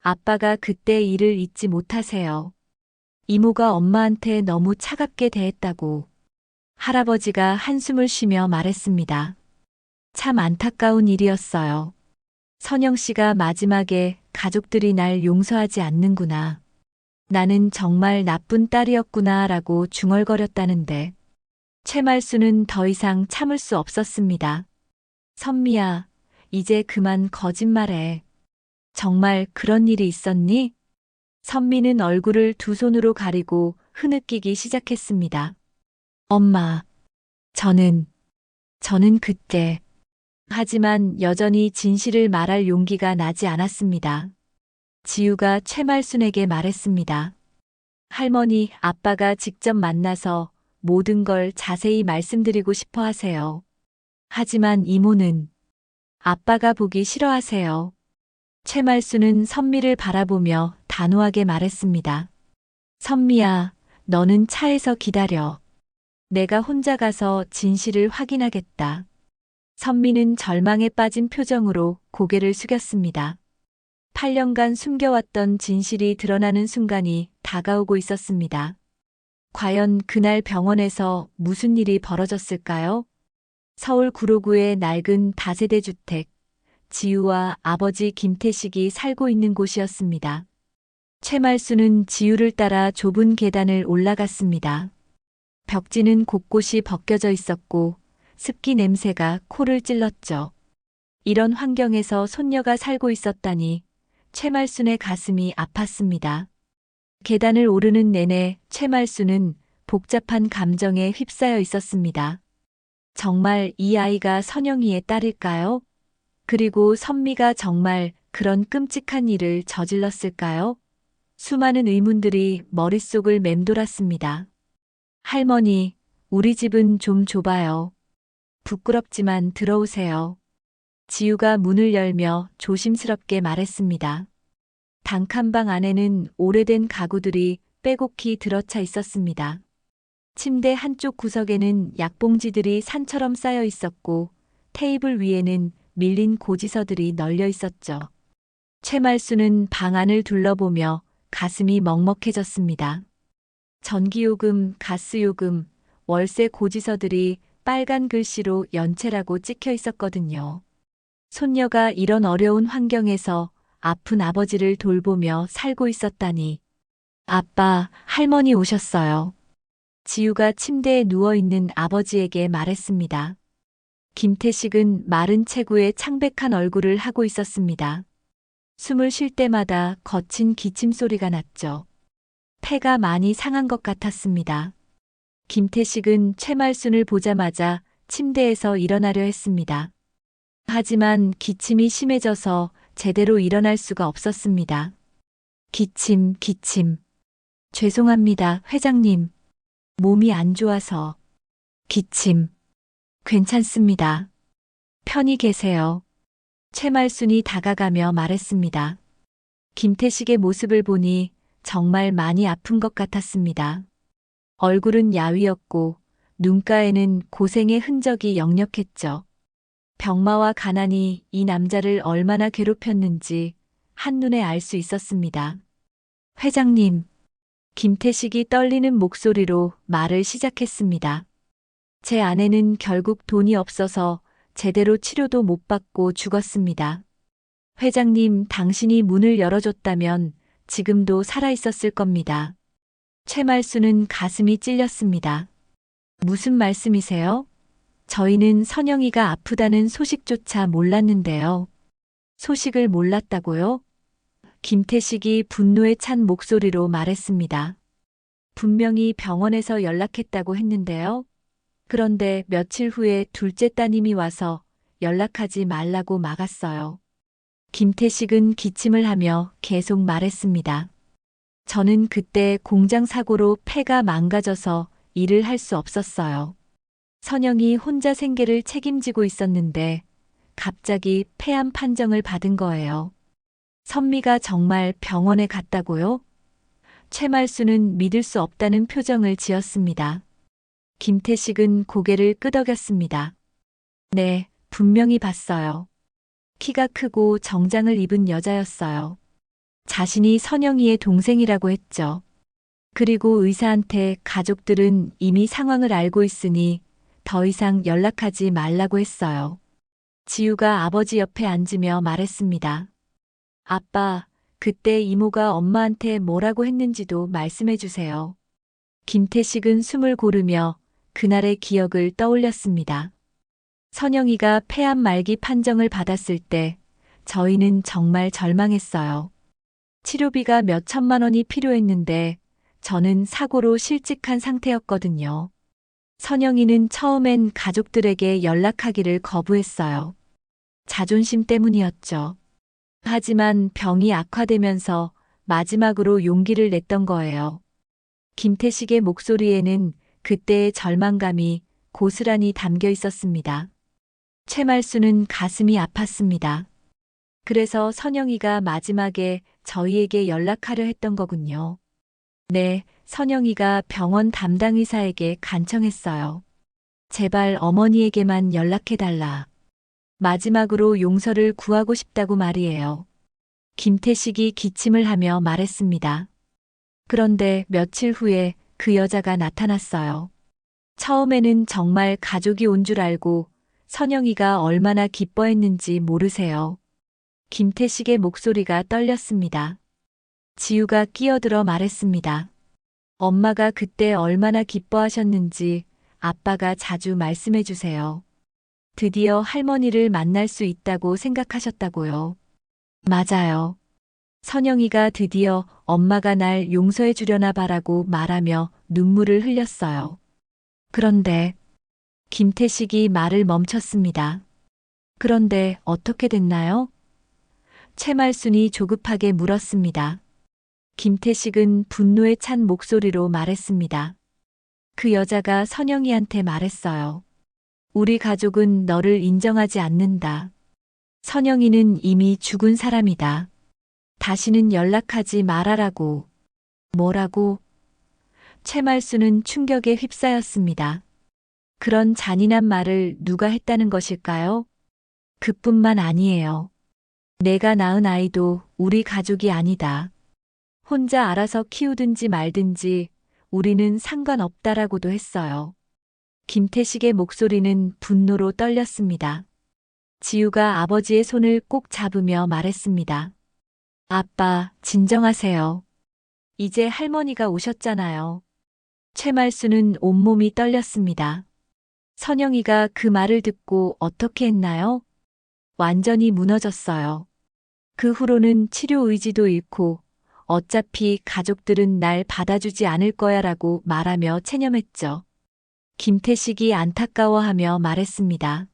아빠가 그때 일을 잊지 못하세요. 이모가 엄마한테 너무 차갑게 대했다고. 할아버지가 한숨을 쉬며 말했습니다. 참 안타까운 일이었어요. 선영 씨가 마지막에 가족들이 날 용서하지 않는구나. 나는 정말 나쁜 딸이었구나 라고 중얼거렸다는데 최말수는 더 이상 참을 수 없었습니다. 선미야, 이제 그만 거짓말해. 정말 그런 일이 있었니? 선미는 얼굴을 두 손으로 가리고 흐느끼기 시작했습니다. 엄마, 저는 그때. 하지만 여전히 진실을 말할 용기가 나지 않았습니다. 지우가 최말순에게 말했습니다. 할머니, 아빠가 직접 만나서 모든 걸 자세히 말씀드리고 싶어 하세요. 하지만 이모는 아빠가 보기 싫어하세요. 최말수는 선미를 바라보며 단호하게 말했습니다. 선미야, 너는 차에서 기다려. 내가 혼자 가서 진실을 확인하겠다. 선미는 절망에 빠진 표정으로 고개를 숙였습니다. 8년간 숨겨왔던 진실이 드러나는 순간이 다가오고 있었습니다. 과연 그날 병원에서 무슨 일이 벌어졌을까요? 서울 구로구의 낡은 다세대 주택, 지우와 아버지 김태식이 살고 있는 곳이었습니다. 최말수는 지우를 따라 좁은 계단을 올라갔습니다. 벽지는 곳곳이 벗겨져 있었고 습기 냄새가 코를 찔렀죠. 이런 환경에서 손녀가 살고 있었다니 최말순의 가슴이 아팠습니다. 계단을 오르는 내내 최말순은 복잡한 감정에 휩싸여 있었습니다. 정말 이 아이가 선영이의 딸일까요? 그리고 선미가 정말 그런 끔찍한 일을 저질렀을까요? 수많은 의문들이 머릿속을 맴돌았습니다. 할머니, 우리 집은 좀 좁아요. 부끄럽지만 들어오세요. 지우가 문을 열며 조심스럽게 말했습니다. 단칸방 안에는 오래된 가구들이 빼곡히 들어차 있었습니다. 침대 한쪽 구석에는 약봉지들이 산처럼 쌓여 있었고 테이블 위에는 밀린 고지서들이 널려 있었죠. 최말수는 방 안을 둘러보며 가슴이 먹먹해졌습니다. 전기요금, 가스요금, 월세 고지서들이 빨간 글씨로 연체라고 찍혀 있었거든요. 손녀가 이런 어려운 환경에서 아픈 아버지를 돌보며 살고 있었다니. 아빠, 할머니 오셨어요. 지우가 침대에 누워있는 아버지에게 말했습니다. 김태식은 마른 체구에 창백한 얼굴을 하고 있었습니다. 숨을 쉴 때마다 거친 기침 소리가 났죠. 폐가 많이 상한 것 같았습니다. 김태식은 최말순을 보자마자 침대에서 일어나려 했습니다. 하지만 기침이 심해져서 제대로 일어날 수가 없었습니다. 기침. 죄송합니다, 회장님. 몸이 안 좋아서. 기침. 괜찮습니다. 편히 계세요. 최말순이 다가가며 말했습니다. 김태식의 모습을 보니 정말 많이 아픈 것 같았습니다. 얼굴은 야위었고 눈가에는 고생의 흔적이 역력했죠. 병마와 가난이 이 남자를 얼마나 괴롭혔는지 한눈에 알 수 있었습니다. 회장님, 김태식이 떨리는 목소리로 말을 시작했습니다. 제 아내는 결국 돈이 없어서 제대로 치료도 못 받고 죽었습니다. 회장님, 당신이 문을 열어줬다면 지금도 살아 있었을 겁니다. 최말수는 가슴이 찔렸습니다. 무슨 말씀이세요? 저희는 선영이가 아프다는 소식조차 몰랐는데요. 소식을 몰랐다고요? 김태식이 분노에 찬 목소리로 말했습니다. 분명히 병원에서 연락했다고 했는데요. 그런데 며칠 후에 둘째 따님이 와서 연락하지 말라고 막았어요. 김태식은 기침을 하며 계속 말했습니다. 저는 그때 공장 사고로 폐가 망가져서 일을 할 수 없었어요. 선영이 혼자 생계를 책임지고 있었는데 갑자기 폐암 판정을 받은 거예요. 선미가 정말 병원에 갔다고요? 최말수는 믿을 수 없다는 표정을 지었습니다. 김태식은 고개를 끄덕였습니다. 네, 분명히 봤어요. 키가 크고 정장을 입은 여자였어요. 자신이 선영이의 동생이라고 했죠. 그리고 의사한테 가족들은 이미 상황을 알고 있으니 더 이상 연락하지 말라고 했어요. 지우가 아버지 옆에 앉으며 말했습니다. 아빠, 그때 이모가 엄마한테 뭐라고 했는지도 말씀해 주세요. 김태식은 숨을 고르며 그날의 기억을 떠올렸습니다. 선영이가 폐암 말기 판정을 받았을 때 저희는 정말 절망했어요. 치료비가 몇 천만 원이 필요했는데 저는 사고로 실직한 상태였거든요. 선영이는 처음엔 가족들에게 연락하기를 거부했어요. 자존심 때문이었죠. 하지만 병이 악화되면서 마지막으로 용기를 냈던 거예요. 김태식의 목소리에는 그때의 절망감이 고스란히 담겨 있었습니다. 최말수는 가슴이 아팠습니다. 그래서 선영이가 마지막에 저희에게 연락하려 했던 거군요. 네, 선영이가 병원 담당 의사에게 간청했어요. 제발 어머니에게만 연락해달라. 마지막으로 용서를 구하고 싶다고 말이에요. 김태식이 기침을 하며 말했습니다. 그런데 며칠 후에 그 여자가 나타났어요. 처음에는 정말 가족이 온 줄 알고 선영이가 얼마나 기뻐했는지 모르세요. 김태식의 목소리가 떨렸습니다. 지우가 끼어들어 말했습니다. 엄마가 그때 얼마나 기뻐하셨는지 아빠가 자주 말씀해 주세요. 드디어 할머니를 만날 수 있다고 생각하셨다고요. 맞아요. 선영이가 드디어 엄마가 날 용서해 주려나 봐라고 말하며 눈물을 흘렸어요. 그런데 김태식이 말을 멈췄습니다. 그런데 어떻게 됐나요? 최말순이 조급하게 물었습니다. 김태식은 분노에 찬 목소리로 말했습니다. 그 여자가 선영이한테 말했어요. 우리 가족은 너를 인정하지 않는다. 선영이는 이미 죽은 사람이다. 다시는 연락하지 말아라고. 뭐라고? 최말수는 충격에 휩싸였습니다. 그런 잔인한 말을 누가 했다는 것일까요? 그뿐만 아니에요. 내가 낳은 아이도 우리 가족이 아니다. 혼자 알아서 키우든지 말든지 우리는 상관없다라고도 했어요. 김태식의 목소리는 분노로 떨렸습니다. 지우가 아버지의 손을 꼭 잡으며 말했습니다. 아빠, 진정하세요. 이제 할머니가 오셨잖아요. 최말수는 온몸이 떨렸습니다. 선영이가 그 말을 듣고 어떻게 했나요? 완전히 무너졌어요. 그 후로는 치료 의지도 잃고 어차피 가족들은 날 받아주지 않을 거야라고 말하며 체념했죠. 김태식이 안타까워하며 말했습니다.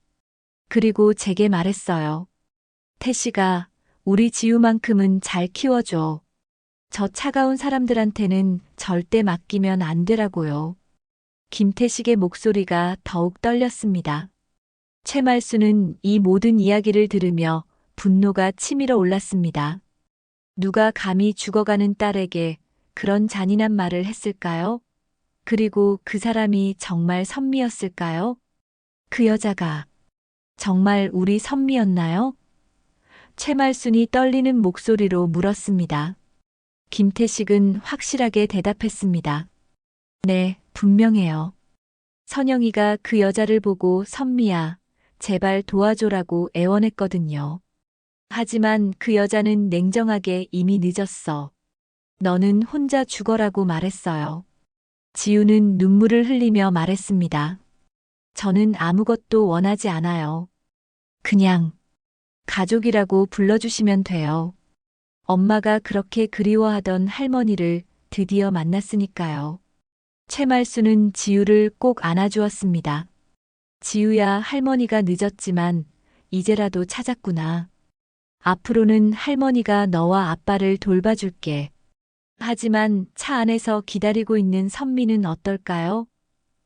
그리고 제게 말했어요. 태식아, 우리 지우만큼은 잘 키워줘. 저 차가운 사람들한테는 절대 맡기면 안 되라고요. 김태식의 목소리가 더욱 떨렸습니다. 최말수는 이 모든 이야기를 들으며 분노가 치밀어 올랐습니다. 누가 감히 죽어가는 딸에게 그런 잔인한 말을 했을까요? 그리고 그 사람이 정말 선미였을까요? 그 여자가 정말 우리 선미였나요? 최말순이 떨리는 목소리로 물었습니다. 김태식은 확실하게 대답했습니다. 네, 분명해요. 선영이가 그 여자를 보고 선미야, 제발 도와줘라고 애원했거든요. 하지만 그 여자는 냉정하게 이미 늦었어. 너는 혼자 죽어라고 말했어요. 지우는 눈물을 흘리며 말했습니다. 저는 아무것도 원하지 않아요. 그냥 가족이라고 불러주시면 돼요. 엄마가 그렇게 그리워하던 할머니를 드디어 만났으니까요. 최말수는 지우를 꼭 안아주었습니다. 지우야, 할머니가 늦었지만 이제라도 찾았구나. 앞으로는 할머니가 너와 아빠를 돌봐줄게. 하지만 차 안에서 기다리고 있는 선미는 어떨까요?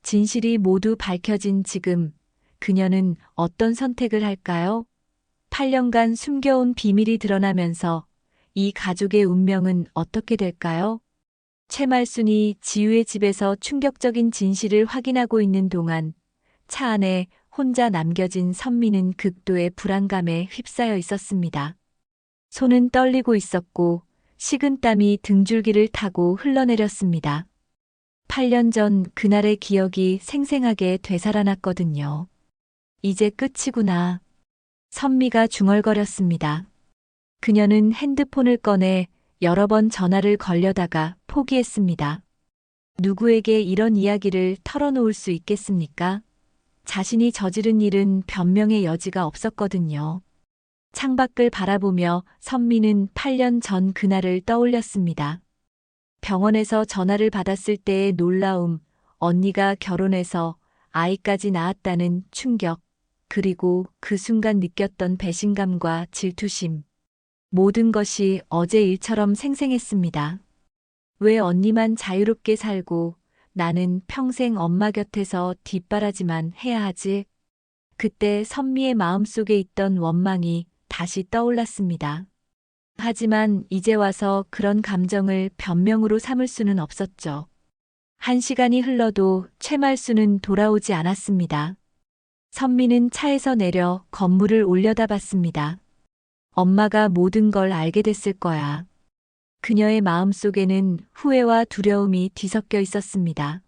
진실이 모두 밝혀진 지금 그녀는 어떤 선택을 할까요? 8년간 숨겨온 비밀이 드러나면서 이 가족의 운명은 어떻게 될까요? 최말순이 지우의 집에서 충격적인 진실을 확인하고 있는 동안 차 안에 혼자 남겨진 선미는 극도의 불안감에 휩싸여 있었습니다. 손은 떨리고 있었고 식은땀이 등줄기를 타고 흘러내렸습니다. 8년 전 그날의 기억이 생생하게 되살아났거든요. 이제 끝이구나. 선미가 중얼거렸습니다. 그녀는 핸드폰을 꺼내 여러 번 전화를 걸려다가 포기했습니다. 누구에게 이런 이야기를 털어놓을 수 있겠습니까? 자신이 저지른 일은 변명의 여지가 없었거든요. 창밖을 바라보며 선미는 8년 전 그날을 떠올렸습니다. 병원에서 전화를 받았을 때의 놀라움, 언니가 결혼해서 아이까지 낳았다는 충격, 그리고 그 순간 느꼈던 배신감과 질투심. 모든 것이 어제 일처럼 생생했습니다. 왜 언니만 자유롭게 살고 나는 평생 엄마 곁에서 뒷바라지만 해야 하지? 그때 선미의 마음속에 있던 원망이 다시 떠올랐습니다. 하지만 이제 와서 그런 감정을 변명으로 삼을 수는 없었죠. 1시간이 흘러도 최말수는 돌아오지 않았습니다. 선미는 차에서 내려 건물을 올려다봤습니다. 엄마가 모든 걸 알게 됐을 거야. 그녀의 마음속에는 후회와 두려움이 뒤섞여 있었습니다.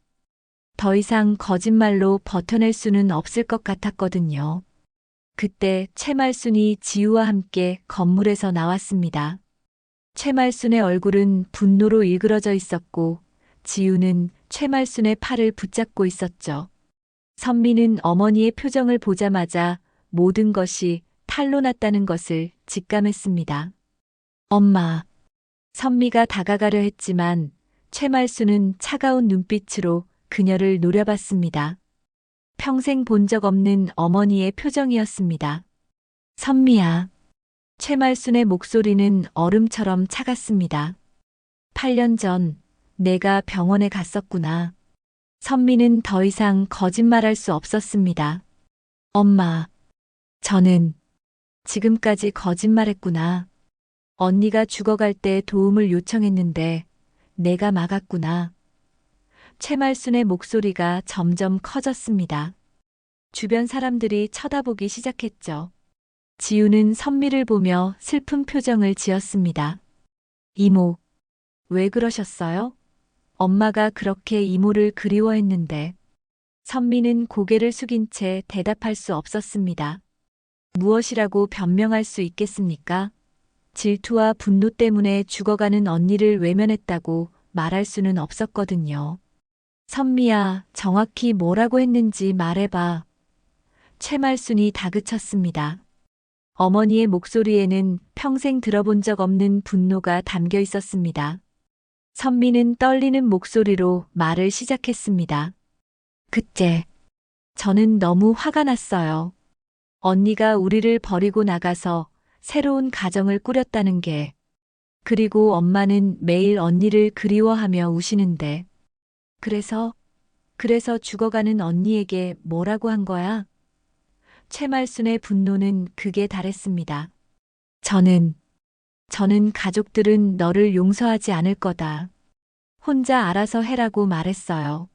더 이상 거짓말로 버텨낼 수는 없을 것 같았거든요. 그때 최말순이 지우와 함께 건물에서 나왔습니다. 최말순의 얼굴은 분노로 일그러져 있었고 지우는 최말순의 팔을 붙잡고 있었죠. 선미는 어머니의 표정을 보자마자 모든 것이 탈로 났다는 것을 직감했습니다. 엄마. 선미가 다가가려 했지만 최말수는 차가운 눈빛으로 그녀를 노려봤습니다. 평생 본 적 없는 어머니의 표정이었습니다. 선미야. 최말순의 목소리는 얼음처럼 차갔습니다. 8년 전 내가 병원에 갔었구나. 선미는 더 이상 거짓말할 수 없었습니다. 엄마. 저는 지금까지 거짓말했구나. 언니가 죽어갈 때 도움을 요청했는데 내가 막았구나. 최말순의 목소리가 점점 커졌습니다. 주변 사람들이 쳐다보기 시작했죠. 지우는 선미를 보며 슬픈 표정을 지었습니다. 이모, 왜 그러셨어요? 엄마가 그렇게 이모를 그리워했는데. 선미는 고개를 숙인 채 대답할 수 없었습니다. 무엇이라고 변명할 수 있겠습니까? 질투와 분노 때문에 죽어가는 언니를 외면했다고 말할 수는 없었거든요. 선미야, 정확히 뭐라고 했는지 말해봐. 최말순이 다그쳤습니다. 어머니의 목소리에는 평생 들어본 적 없는 분노가 담겨 있었습니다. 선미는 떨리는 목소리로 말을 시작했습니다. 그때 저는 너무 화가 났어요. 언니가 우리를 버리고 나가서 새로운 가정을 꾸렸다는 게. 그리고 엄마는 매일 언니를 그리워하며 우시는데. 그래서 죽어가는 언니에게 뭐라고 한 거야? 최말순의 분노는 극에 달했습니다. 저는 가족들은 너를 용서하지 않을 거다. 혼자 알아서 해라고 말했어요.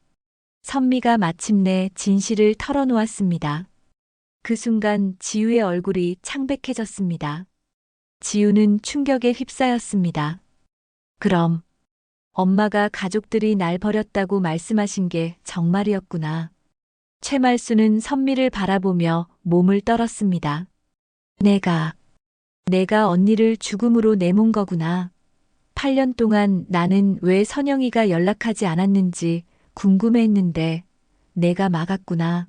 선미가 마침내 진실을 털어놓았습니다. 그 순간 지우의 얼굴이 창백해졌습니다. 지우는 충격에 휩싸였습니다. 그럼 엄마가 가족들이 날 버렸다고 말씀하신 게 정말이었구나. 최말수는 선미를 바라보며 몸을 떨었습니다. 내가 언니를 죽음으로 내몬 거구나. 8년 동안 나는 왜 선영이가 연락하지 않았는지 궁금해했는데 내가 막았구나.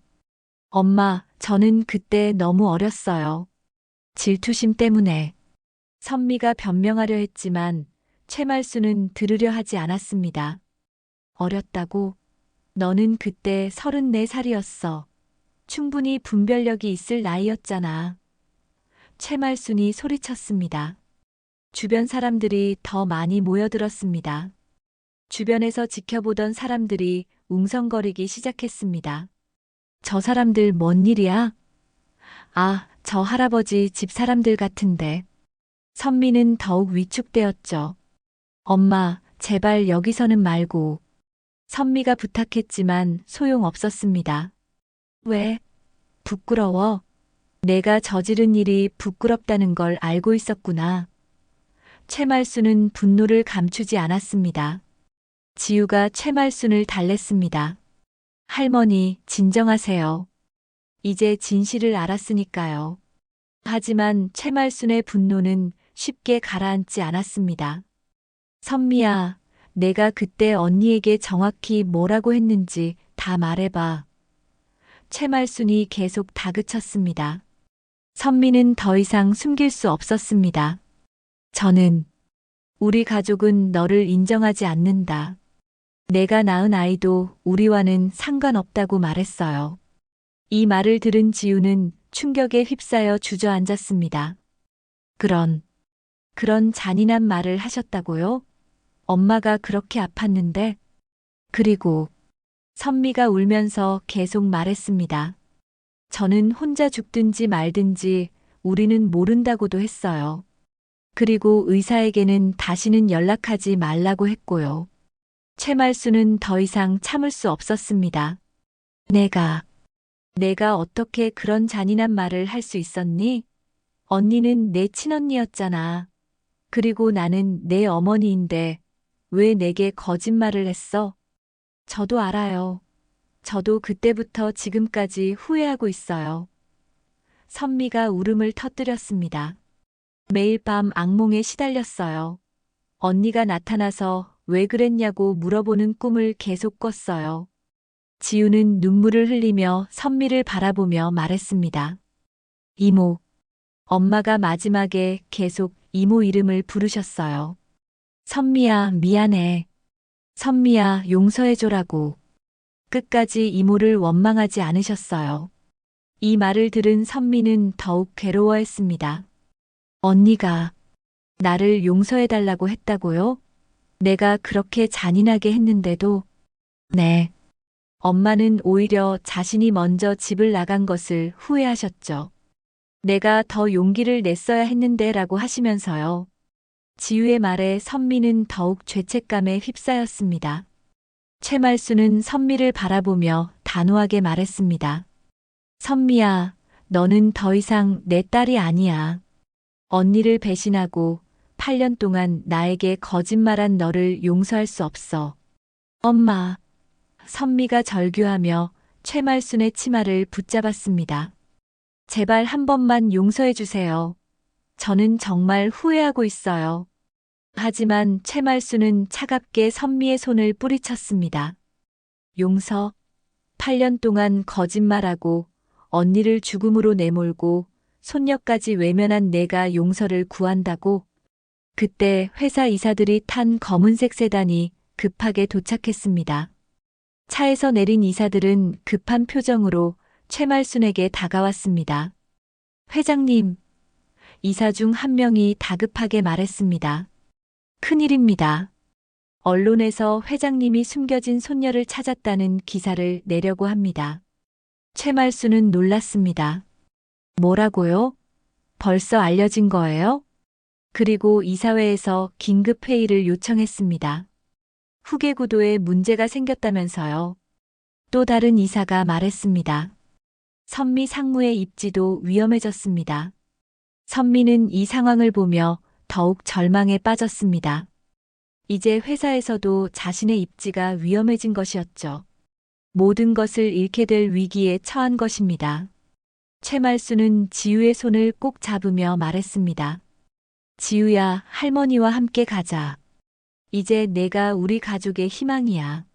엄마, 저는 그때 너무 어렸어요. 질투심 때문에. 선미가 변명하려 했지만 최말수는 들으려 하지 않았습니다. 어렸다고? 너는 그때 34살이었어. 충분히 분별력이 있을 나이였잖아. 최말순이 소리쳤습니다. 주변 사람들이 더 많이 모여들었습니다. 주변에서 지켜보던 사람들이 웅성거리기 시작했습니다. 저 사람들 뭔 일이야? 아, 저 할아버지 집 사람들 같은데. 선미는 더욱 위축되었죠. 엄마, 제발 여기서는 말고. 선미가 부탁했지만 소용없었습니다. 왜? 부끄러워? 내가 저지른 일이 부끄럽다는 걸 알고 있었구나. 최말순은 분노를 감추지 않았습니다. 지우가 최말순을 달랬습니다. 할머니, 진정하세요. 이제 진실을 알았으니까요. 하지만 최말순의 분노는 쉽게 가라앉지 않았습니다. 선미야, 내가 그때 언니에게 정확히 뭐라고 했는지 다 말해봐. 최말순이 계속 다그쳤습니다. 선미는 더 이상 숨길 수 없었습니다. 우리 가족은 너를 인정하지 않는다. 내가 낳은 아이도 우리와는 상관없다고 말했어요. 이 말을 들은 지우는 충격에 휩싸여 주저앉았습니다. 그런 잔인한 말을 하셨다고요? 엄마가 그렇게 아팠는데? 그리고 선미가 울면서 계속 말했습니다. 저는 혼자 죽든지 말든지 우리는 모른다고도 했어요. 그리고 의사에게는 다시는 연락하지 말라고 했고요. 최말수는 더 이상 참을 수 없었습니다. 내가 어떻게 그런 잔인한 말을 할 수 있었니? 언니는 내 친언니였잖아. 그리고 나는 내 어머니인데 왜 내게 거짓말을 했어? 저도 알아요. 저도 그때부터 지금까지 후회하고 있어요. 선미가 울음을 터뜨렸습니다. 매일 밤 악몽에 시달렸어요. 언니가 나타나서 왜 그랬냐고 물어보는 꿈을 계속 꿨어요. 지우는 눈물을 흘리며 선미를 바라보며 말했습니다. 이모. 엄마가 마지막에 계속 이모 이름을 부르셨어요. 선미야, 미안해. 선미야, 용서해줘라고. 끝까지 이모를 원망하지 않으셨어요. 이 말을 들은 선미는 더욱 괴로워했습니다. 언니가 나를 용서해달라고 했다고요? 내가 그렇게 잔인하게 했는데도. 네. 엄마는 오히려 자신이 먼저 집을 나간 것을 후회하셨죠. 내가 더 용기를 냈어야 했는데 라고 하시면서요. 지우의 말에 선미는 더욱 죄책감에 휩싸였습니다. 최말수는 선미를 바라보며 단호하게 말했습니다. 선미야, 너는 더 이상 내 딸이 아니야. 언니를 배신하고 8년 동안 나에게 거짓말한 너를 용서할 수 없어. 엄마. 선미가 절규하며 최말순의 치마를 붙잡았습니다. 제발 한 번만 용서해 주세요. 저는 정말 후회하고 있어요. 하지만 최말순은 차갑게 선미의 손을 뿌리쳤습니다. 용서? 8년 동안 거짓말하고 언니를 죽음으로 내몰고 손녀까지 외면한 내가 용서를 구한다고? 그때 회사 이사들이 탄 검은색 세단이 급하게 도착했습니다. 차에서 내린 이사들은 급한 표정으로 최말순에게 다가왔습니다. 회장님, 이사 중 한 명이 다급하게 말했습니다. 큰일입니다. 언론에서 회장님이 숨겨진 손녀를 찾았다는 기사를 내려고 합니다. 최말순은 놀랐습니다. 뭐라고요? 벌써 알려진 거예요? 그리고 이사회에서 긴급 회의를 요청했습니다. 후계 구도에 문제가 생겼다면서요. 또 다른 이사가 말했습니다. 선미 상무의 입지도 위험해졌습니다. 선미는 이 상황을 보며 더욱 절망에 빠졌습니다. 이제 회사에서도 자신의 입지가 위험해진 것이었죠. 모든 것을 잃게 될 위기에 처한 것입니다. 최말수는 지우의 손을 꼭 잡으며 말했습니다. 지우야, 할머니와 함께 가자. 이제 내가 우리 가족의 희망이야.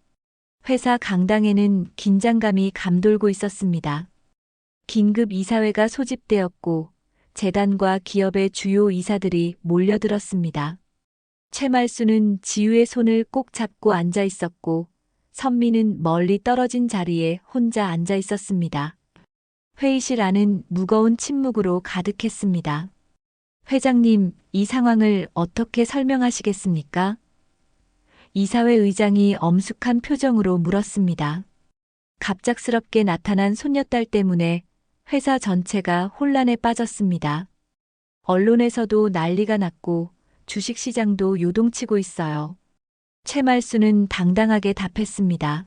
회사 강당에는 긴장감이 감돌고 있었습니다. 긴급 이사회가 소집되었고 재단과 기업의 주요 이사들이 몰려들었습니다. 최말수는 지우의 손을 꼭 잡고 앉아 있었고 선미는 멀리 떨어진 자리에 혼자 앉아 있었습니다. 회의실 안은 무거운 침묵으로 가득했습니다. 회장님, 이 상황을 어떻게 설명하시겠습니까? 이사회 의장이 엄숙한 표정으로 물었습니다. 갑작스럽게 나타난 손녀딸 때문에 회사 전체가 혼란에 빠졌습니다. 언론에서도 난리가 났고 주식시장도 요동치고 있어요. 최말수는 당당하게 답했습니다.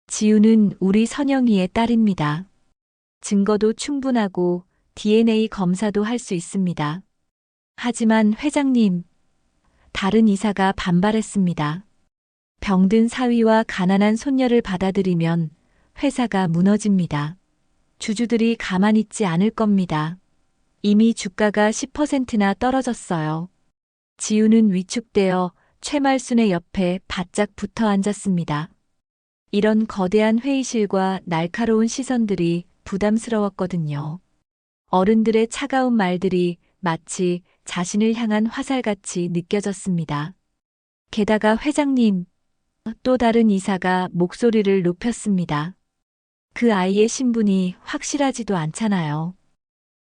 지우는 우리 선영이의 딸입니다. 증거도 충분하고 DNA 검사도 할 수 있습니다. 하지만 회장님, 다른 이사가 반발했습니다. 병든 사위와 가난한 손녀를 받아들이면 회사가 무너집니다. 주주들이 가만히 있지 않을 겁니다. 이미 주가가 10%나 떨어졌어요. 지우는 위축되어 최말순의 옆에 바짝 붙어 앉았습니다. 이런 거대한 회의실과 날카로운 시선들이 부담스러웠거든요. 어른들의 차가운 말들이 마치 자신을 향한 화살같이 느껴졌습니다. 게다가 회장님, 또 다른 이사가 목소리를 높였습니다. 그 아이의 신분이 확실하지도 않잖아요.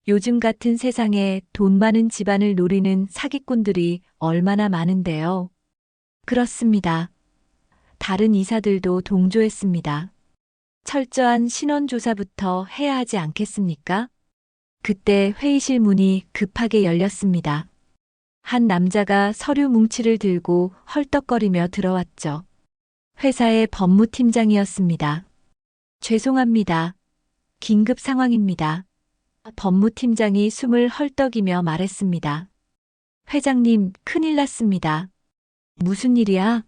요즘 같은 세상에 돈 많은 집안을 노리는 사기꾼들이 얼마나 많은데요. 그렇습니다. 다른 이사들도 동조했습니다. 철저한 신원조사부터 해야 하지 않겠습니까? 그때 회의실 문이 급하게 열렸습니다. 한 남자가 서류 뭉치를 들고 헐떡거리며 들어왔죠. 회사의 법무팀장이었습니다. 죄송합니다. 긴급 상황입니다. 법무팀장이 숨을 헐떡이며 말했습니다. 회장님, 큰일 났습니다. 무슨 일이야?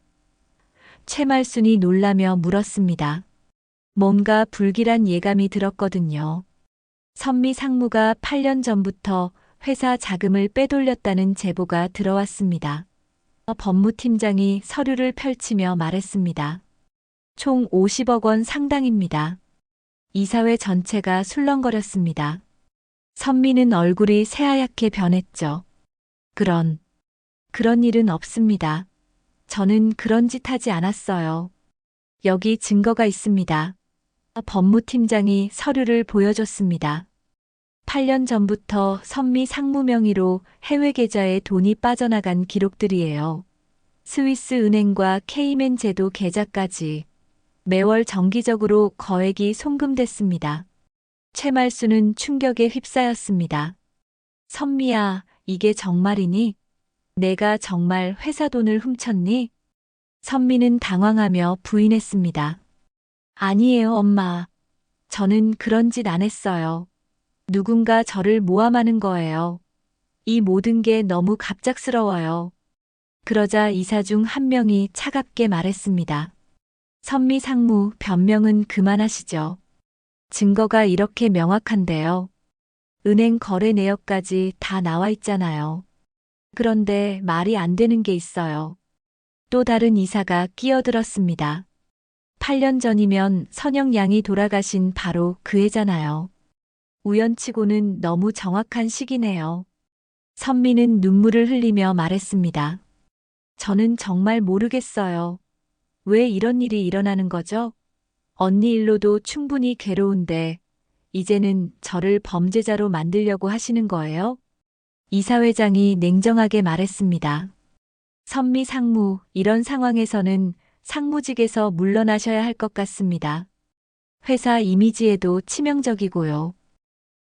최말순이 놀라며 물었습니다. 뭔가 불길한 예감이 들었거든요. 선미 상무가 8년 전부터 회사 자금을 빼돌렸다는 제보가 들어왔습니다. 법무팀장이 서류를 펼치며 말했습니다. 총 50억 원 상당입니다. 이사회 전체가 술렁거렸습니다. 선미는 얼굴이 새하얗게 변했죠. 그런 일은 없습니다. 저는 그런 짓 하지 않았어요. 여기 증거가 있습니다. 법무팀장이 서류를 보여줬습니다. 8년 전부터 선미 상무 명의로 해외 계좌에 돈이 빠져나간 기록들이에요. 스위스 은행과 케이맨 제도 계좌까지 매월 정기적으로 거액이 송금됐습니다. 최말수는 충격에 휩싸였습니다. 선미야, 이게 정말이니? 내가 정말 회사 돈을 훔쳤니? 선미는 당황하며 부인했습니다. 아니에요, 엄마. 저는 그런 짓 안 했어요. 누군가 저를 모함하는 거예요. 이 모든 게 너무 갑작스러워요. 그러자 이사 중 한 명이 차갑게 말했습니다. 선미 상무, 변명은 그만하시죠. 증거가 이렇게 명확한데요. 은행 거래 내역까지 다 나와 있잖아요. 그런데 말이 안 되는 게 있어요. 또 다른 이사가 끼어들었습니다. 8년 전이면 선영 양이 돌아가신 바로 그 해잖아요. 우연치고는 너무 정확한 시기네요. 선미는 눈물을 흘리며 말했습니다. 저는 정말 모르겠어요. 왜 이런 일이 일어나는 거죠? 언니 일로도 충분히 괴로운데 이제는 저를 범죄자로 만들려고 하시는 거예요? 이사회장이 냉정하게 말했습니다. 선미 상무, 이런 상황에서는 상무직에서 물러나셔야 할 것 같습니다. 회사 이미지에도 치명적이고요.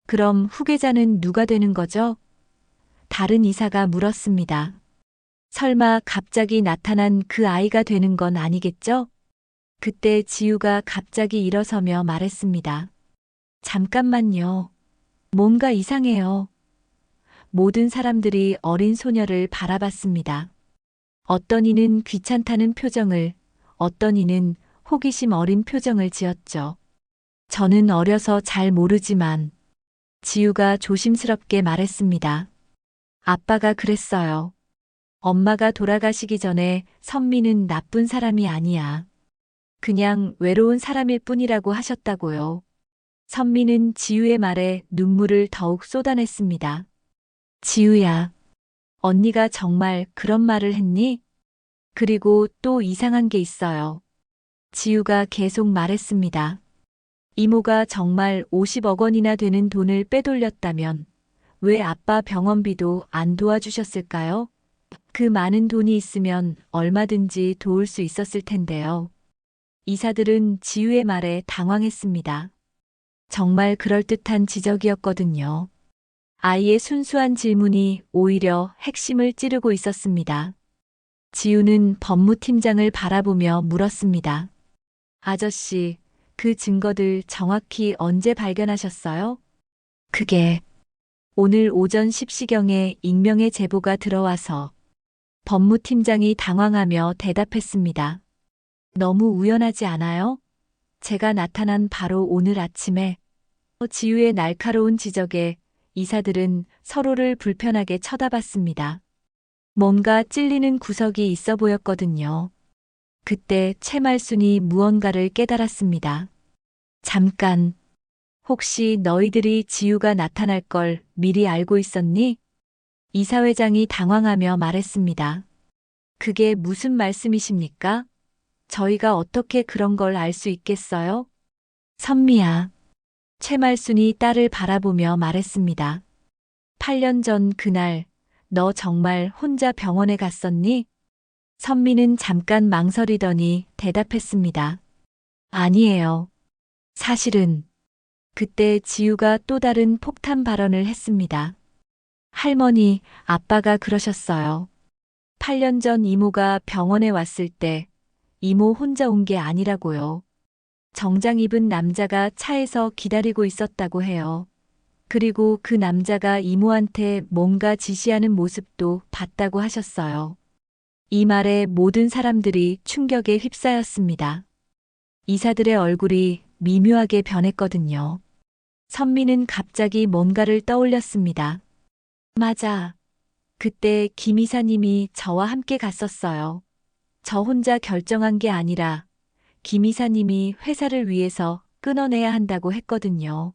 그럼 후계자는 누가 되는 거죠? 다른 이사가 물었습니다. 설마 갑자기 나타난 그 아이가 되는 건 아니겠죠? 그때 지우가 갑자기 일어서며 말했습니다. 잠깐만요. 뭔가 이상해요. 모든 사람들이 어린 소녀를 바라봤습니다. 어떤 이는 귀찮다는 표정을, 어떤 이는 호기심 어린 표정을 지었죠. 저는 어려서 잘 모르지만 지우가 조심스럽게 말했습니다. 아빠가 그랬어요. 엄마가 돌아가시기 전에 선미는 나쁜 사람이 아니야. 그냥 외로운 사람일 뿐이라고 하셨다고요. 선미는 지우의 말에 눈물을 더욱 쏟아냈습니다. 지우야, 언니가 정말 그런 말을 했니? 그리고 또 이상한 게 있어요. 지우가 계속 말했습니다. 이모가 정말 50억 원이나 되는 돈을 빼돌렸다면 왜 아빠 병원비도 안 도와주셨을까요? 그 많은 돈이 있으면 얼마든지 도울 수 있었을 텐데요. 이사들은 지우의 말에 당황했습니다. 정말 그럴듯한 지적이었거든요. 아이의 순수한 질문이 오히려 핵심을 찌르고 있었습니다. 지우는 법무팀장을 바라보며 물었습니다. 아저씨, 그 증거들 정확히 언제 발견하셨어요? 그게 오늘 오전 10시경에 익명의 제보가 들어와서 법무팀장이 당황하며 대답했습니다. 너무 우연하지 않아요? 제가 나타난 바로 오늘 아침에 지우의 날카로운 지적에 이사들은 서로를 불편하게 쳐다봤습니다. 뭔가 찔리는 구석이 있어 보였거든요. 그때 채말순이 무언가를 깨달았습니다. 잠깐, 혹시 너희들이 지우가 나타날 걸 미리 알고 있었니? 이사회장이 당황하며 말했습니다. 그게 무슨 말씀이십니까? 저희가 어떻게 그런 걸 알 수 있겠어요? 선미야. 채말순이 딸을 바라보며 말했습니다. 8년 전 그날, 너 정말 혼자 병원에 갔었니? 선미는 잠깐 망설이더니 대답했습니다. 아니에요. 사실은 그때 지우가 또 다른 폭탄 발언을 했습니다. 할머니, 아빠가 그러셨어요. 8년 전 이모가 병원에 왔을 때 이모 혼자 온 게 아니라고요. 정장 입은 남자가 차에서 기다리고 있었다고 해요. 그리고 그 남자가 이모한테 뭔가 지시하는 모습도 봤다고 하셨어요. 이 말에 모든 사람들이 충격에 휩싸였습니다. 이사들의 얼굴이 미묘하게 변했거든요. 선미는 갑자기 뭔가를 떠올렸습니다. 맞아. 그때 김 이사님이 저와 함께 갔었어요. 저 혼자 결정한 게 아니라 김 이사님이 회사를 위해서 끊어내야 한다고 했거든요.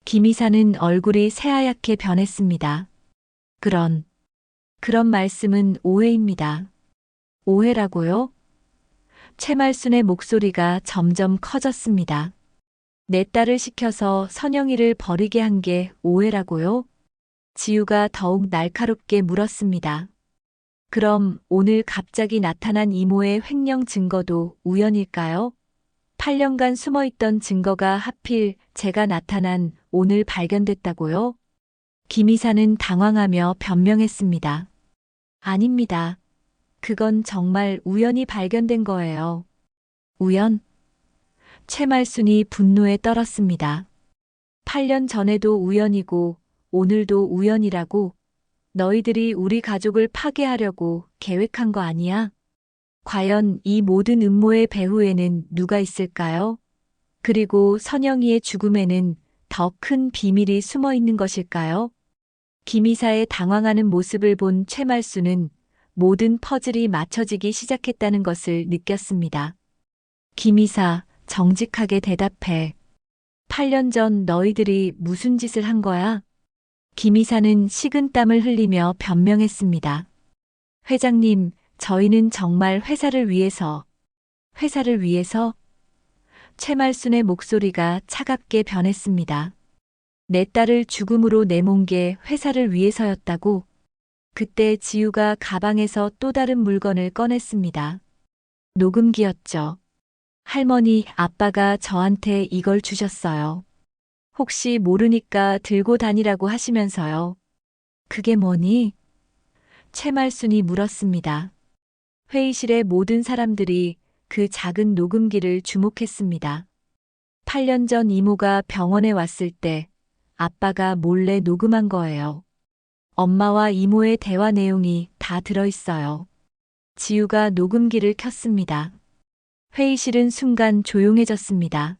김 이사는 얼굴이 새하얗게 변했습니다. 그런 말씀은 오해입니다. 오해라고요? 채말순의 목소리가 점점 커졌습니다. 내 딸을 시켜서 선영이를 버리게 한 게 오해라고요? 지우가 더욱 날카롭게 물었습니다. 그럼 오늘 갑자기 나타난 이모의 횡령 증거도 우연일까요? 8년간 숨어있던 증거가 하필 제가 나타난 오늘 발견됐다고요? 김 이사는 당황하며 변명했습니다. 아닙니다. 그건 정말 우연히 발견된 거예요. 우연? 채말순이 분노에 떨었습니다. 8년 전에도 우연이고 오늘도 우연이라고 너희들이 우리 가족을 파괴하려고 계획한 거 아니야? 과연 이 모든 음모의 배후에는 누가 있을까요? 그리고 선영이의 죽음에는 더 큰 비밀이 숨어 있는 것일까요? 김 이사의 당황하는 모습을 본 채말순은 모든 퍼즐이 맞춰지기 시작했다는 것을 느꼈습니다. 김 이사, 정직하게 대답해. 8년 전 너희들이 무슨 짓을 한 거야? 김 이사는 식은땀을 흘리며 변명했습니다. 회장님, 저희는 정말 회사를 위해서. 회사를 위해서? 채말순의 목소리가 차갑게 변했습니다. 내 딸을 죽음으로 내몬 게 회사를 위해서였다고? 그때 지우가 가방에서 또 다른 물건을 꺼냈습니다. 녹음기였죠. 할머니, 아빠가 저한테 이걸 주셨어요. 혹시 모르니까 들고 다니라고 하시면서요. 그게 뭐니? 채말순이 물었습니다. 회의실의 모든 사람들이 그 작은 녹음기를 주목했습니다. 8년 전 이모가 병원에 왔을 때 아빠가 몰래 녹음한 거예요. 엄마와 이모의 대화 내용이 다 들어있어요. 지우가 녹음기를 켰습니다. 회의실은 순간 조용해졌습니다.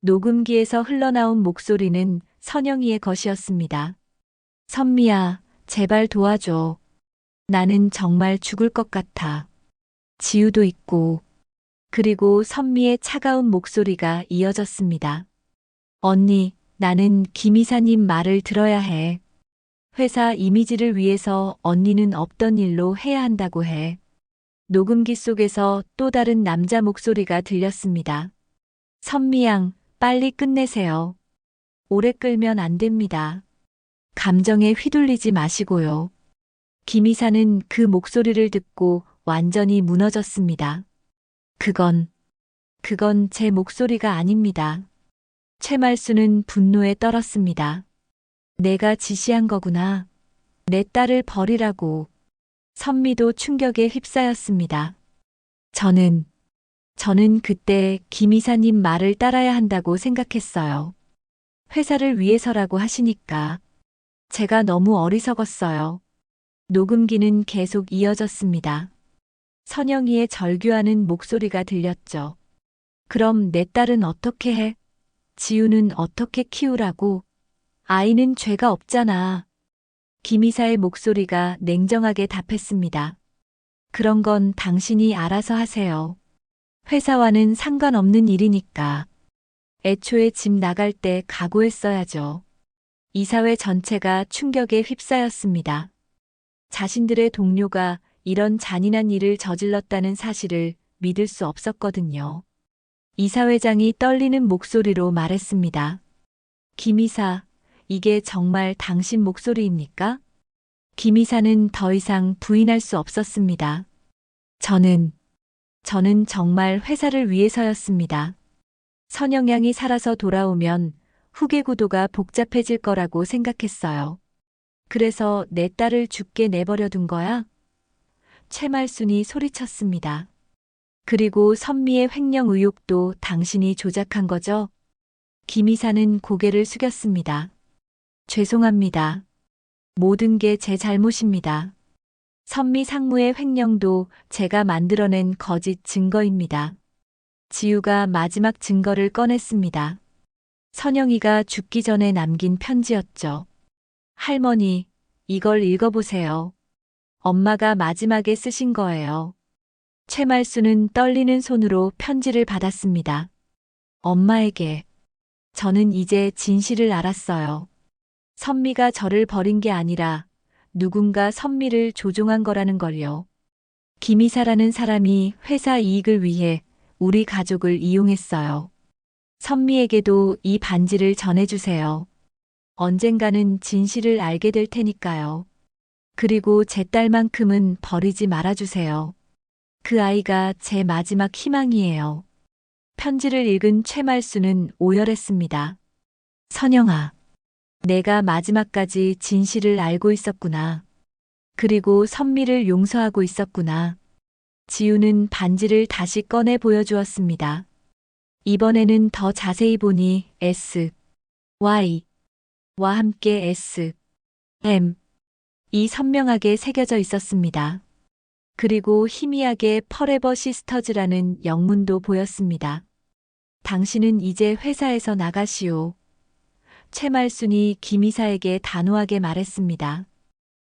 녹음기에서 흘러나온 목소리는 선영이의 것이었습니다. 선미야, 제발 도와줘. 나는 정말 죽을 것 같아. 지우도 있고. 그리고 선미의 차가운 목소리가 이어졌습니다. 언니, 나는 김 이사님 말을 들어야 해. 회사 이미지를 위해서 언니는 없던 일로 해야 한다고 해. 녹음기 속에서 또 다른 남자 목소리가 들렸습니다. 선미양, 빨리 끝내세요. 오래 끌면 안 됩니다. 감정에 휘둘리지 마시고요. 김 이사는 그 목소리를 듣고 완전히 무너졌습니다. 그건 제 목소리가 아닙니다. 최말수는 분노에 떨었습니다. 내가 지시한 거구나. 내 딸을 버리라고. 선미도 충격에 휩싸였습니다. 저는 그때 김 이사님 말을 따라야 한다고 생각했어요. 회사를 위해서라고 하시니까. 제가 너무 어리석었어요. 녹음기는 계속 이어졌습니다. 선영이의 절규하는 목소리가 들렸죠. 그럼 내 딸은 어떻게 해? 지우는 어떻게 키우라고? 아이는 죄가 없잖아. 김 이사의 목소리가 냉정하게 답했습니다. 그런 건 당신이 알아서 하세요. 회사와는 상관없는 일이니까. 애초에 집 나갈 때 각오했어야죠. 이사회 전체가 충격에 휩싸였습니다. 자신들의 동료가 이런 잔인한 일을 저질렀다는 사실을 믿을 수 없었거든요. 이사회장이 떨리는 목소리로 말했습니다. 김 이사, 이게 정말 당신 목소리입니까? 김 이사는 더 이상 부인할 수 없었습니다. 저는 정말 회사를 위해서였습니다. 선영양이 살아서 돌아오면 후계 구도가 복잡해질 거라고 생각했어요. 그래서 내 딸을 죽게 내버려 둔 거야? 최말순이 소리쳤습니다. 그리고 선미의 횡령 의혹도 당신이 조작한 거죠? 김 이사는 고개를 숙였습니다. 죄송합니다. 모든 게 제 잘못입니다. 선미 상무의 횡령도 제가 만들어낸 거짓 증거입니다. 지우가 마지막 증거를 꺼냈습니다. 선영이가 죽기 전에 남긴 편지였죠. 할머니, 이걸 읽어보세요. 엄마가 마지막에 쓰신 거예요. 최말수는 떨리는 손으로 편지를 받았습니다. 엄마에게. 저는 이제 진실을 알았어요. 선미가 저를 버린 게 아니라 누군가 선미를 조종한 거라는 걸요. 김이사라는 사람이 회사 이익을 위해 우리 가족을 이용했어요. 선미에게도 이 반지를 전해주세요. 언젠가는 진실을 알게 될 테니까요. 그리고 제 딸만큼은 버리지 말아주세요. 그 아이가 제 마지막 희망이에요. 편지를 읽은 최말수는 오열했습니다. 선영아, 내가 마지막까지 진실을 알고 있었구나. 그리고 선미를 용서하고 있었구나. 지우는 반지를 다시 꺼내 보여주었습니다. 이번에는 더 자세히 보니 S, Y, 와 함께 S, M, 이 선명하게 새겨져 있었습니다. 그리고 희미하게 퍼레버 시스터즈라는 영문도 보였습니다. 당신은 이제 회사에서 나가시오. 최말순이 김 이사에게 단호하게 말했습니다.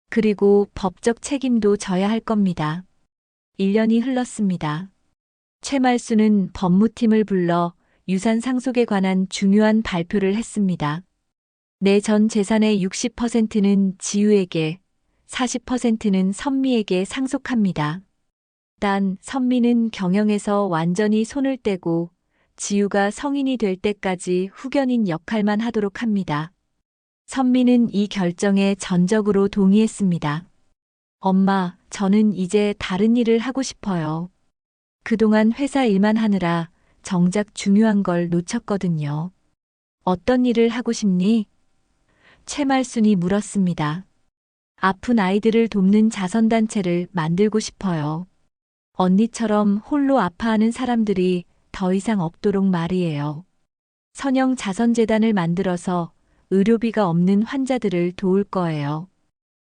그리고 법적 책임도 져야 할 겁니다. 1년이 흘렀습니다. 최말순은 법무팀을 불러 유산 상속에 관한 중요한 발표를 했습니다. 내 전 재산의 60%는 지우에게, 40%는 선미에게 상속합니다. 단 선미는 경영에서 완전히 손을 떼고 지우가 성인이 될 때까지 후견인 역할만 하도록 합니다. 선미는 이 결정에 전적으로 동의했습니다. 엄마, 저는 이제 다른 일을 하고 싶어요. 그동안 회사 일만 하느라 정작 중요한 걸 놓쳤거든요. 어떤 일을 하고 싶니? 최말순이 물었습니다. 아픈 아이들을 돕는 자선단체를 만들고 싶어요. 언니처럼 홀로 아파하는 사람들이 더 이상 없도록 말이에요. 선영 자선재단을 만들어서 의료비가 없는 환자들을 도울 거예요.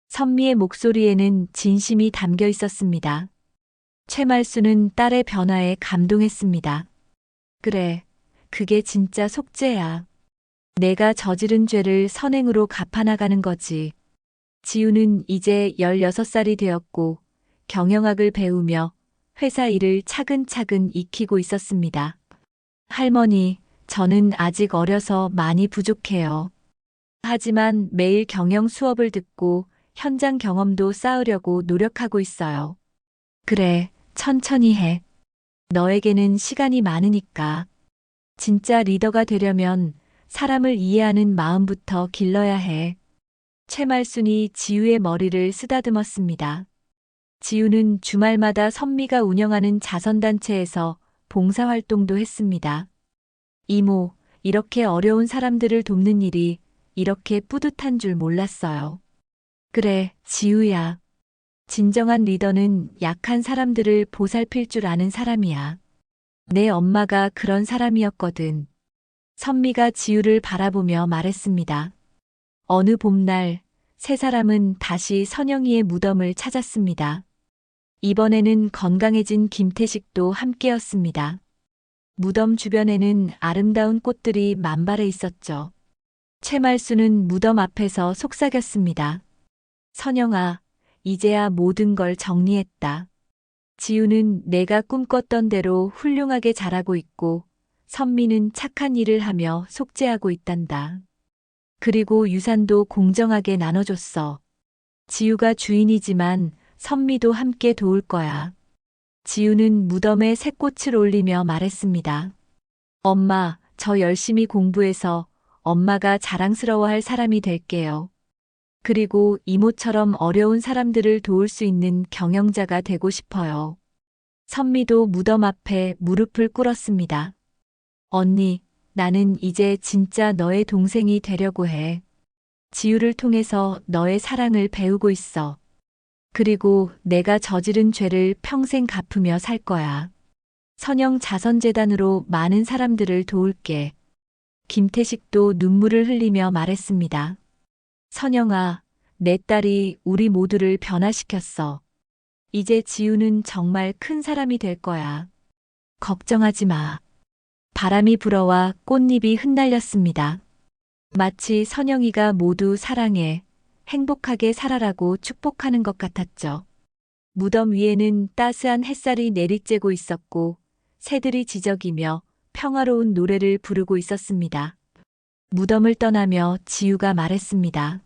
선미의 목소리에는 진심이 담겨 있었습니다. 최말수는 딸의 변화에 감동했습니다. 그래, 그게 진짜 속죄야. 내가 저지른 죄를 선행으로 갚아나가는 거지. 지우는 이제 16살이 되었고 경영학을 배우며 회사 일을 차근차근 익히고 있었습니다. 할머니, 저는 아직 어려서 많이 부족해요. 하지만 매일 경영 수업을 듣고 현장 경험도 쌓으려고 노력하고 있어요. 그래, 천천히 해. 너에게는 시간이 많으니까. 진짜 리더가 되려면 사람을 이해하는 마음부터 길러야 해. 최말순이 지우의 머리를 쓰다듬었습니다. 지우는 주말마다 선미가 운영하는 자선단체에서 봉사활동도 했습니다. 이모, 이렇게 어려운 사람들을 돕는 일이 이렇게 뿌듯한 줄 몰랐어요. 그래, 지우야. 진정한 리더는 약한 사람들을 보살필 줄 아는 사람이야. 내 엄마가 그런 사람이었거든. 선미가 지우를 바라보며 말했습니다. 어느 봄날, 세 사람은 다시 선영이의 무덤을 찾았습니다. 이번에는 건강해진 김태식도 함께였습니다. 무덤 주변에는 아름다운 꽃들이 만발해 있었죠. 최말수는 무덤 앞에서 속삭였습니다. 선영아, 이제야 모든 걸 정리했다. 지우는 내가 꿈꿨던 대로 훌륭하게 자라고 있고, 선미는 착한 일을 하며 속죄하고 있단다. 그리고 유산도 공정하게 나눠줬어. 지우가 주인이지만 선미도 함께 도울 거야. 지우는 무덤에 새꽃을 올리며 말했습니다. 엄마, 저 열심히 공부해서 엄마가 자랑스러워할 사람이 될게요. 그리고 이모처럼 어려운 사람들을 도울 수 있는 경영자가 되고 싶어요. 선미도 무덤 앞에 무릎을 꿇었습니다. 언니, 나는 이제 진짜 너의 동생이 되려고 해. 지우를 통해서 너의 사랑을 배우고 있어. 그리고 내가 저지른 죄를 평생 갚으며 살 거야. 선영 자선재단으로 많은 사람들을 도울게. 김태식도 눈물을 흘리며 말했습니다. 선영아, 내 딸이 우리 모두를 변화시켰어. 이제 지우는 정말 큰 사람이 될 거야. 걱정하지 마. 바람이 불어와 꽃잎이 흩날렸습니다. 마치 선영이가 모두 사랑해, 행복하게 살아라고 축복하는 것 같았죠. 무덤 위에는 따스한 햇살이 내리쬐고 있었고, 새들이 지저귀며 평화로운 노래를 부르고 있었습니다. 무덤을 떠나며 지우가 말했습니다.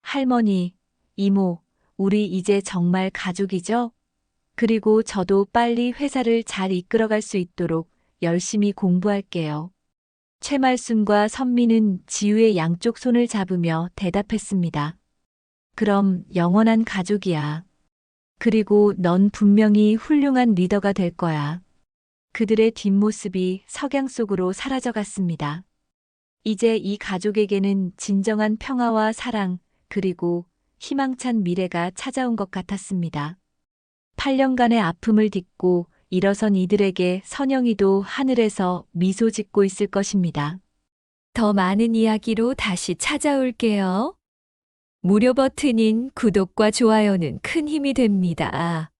할머니, 이모, 우리 이제 정말 가족이죠? 그리고 저도 빨리 회사를 잘 이끌어갈 수 있도록 열심히 공부할게요. 최말순과 선미는 지우의 양쪽 손을 잡으며 대답했습니다. 그럼 영원한 가족이야. 그리고 넌 분명히 훌륭한 리더가 될 거야. 그들의 뒷모습이 석양 속으로 사라져갔습니다. 이제 이 가족에게는 진정한 평화와 사랑, 그리고 희망찬 미래가 찾아온 것 같았습니다. 8년간의 아픔을 딛고 일어선 이들에게 선영이도 하늘에서 미소 짓고 있을 것입니다. 더 많은 이야기로 다시 찾아올게요. 무료 버튼인 구독과 좋아요는 큰 힘이 됩니다.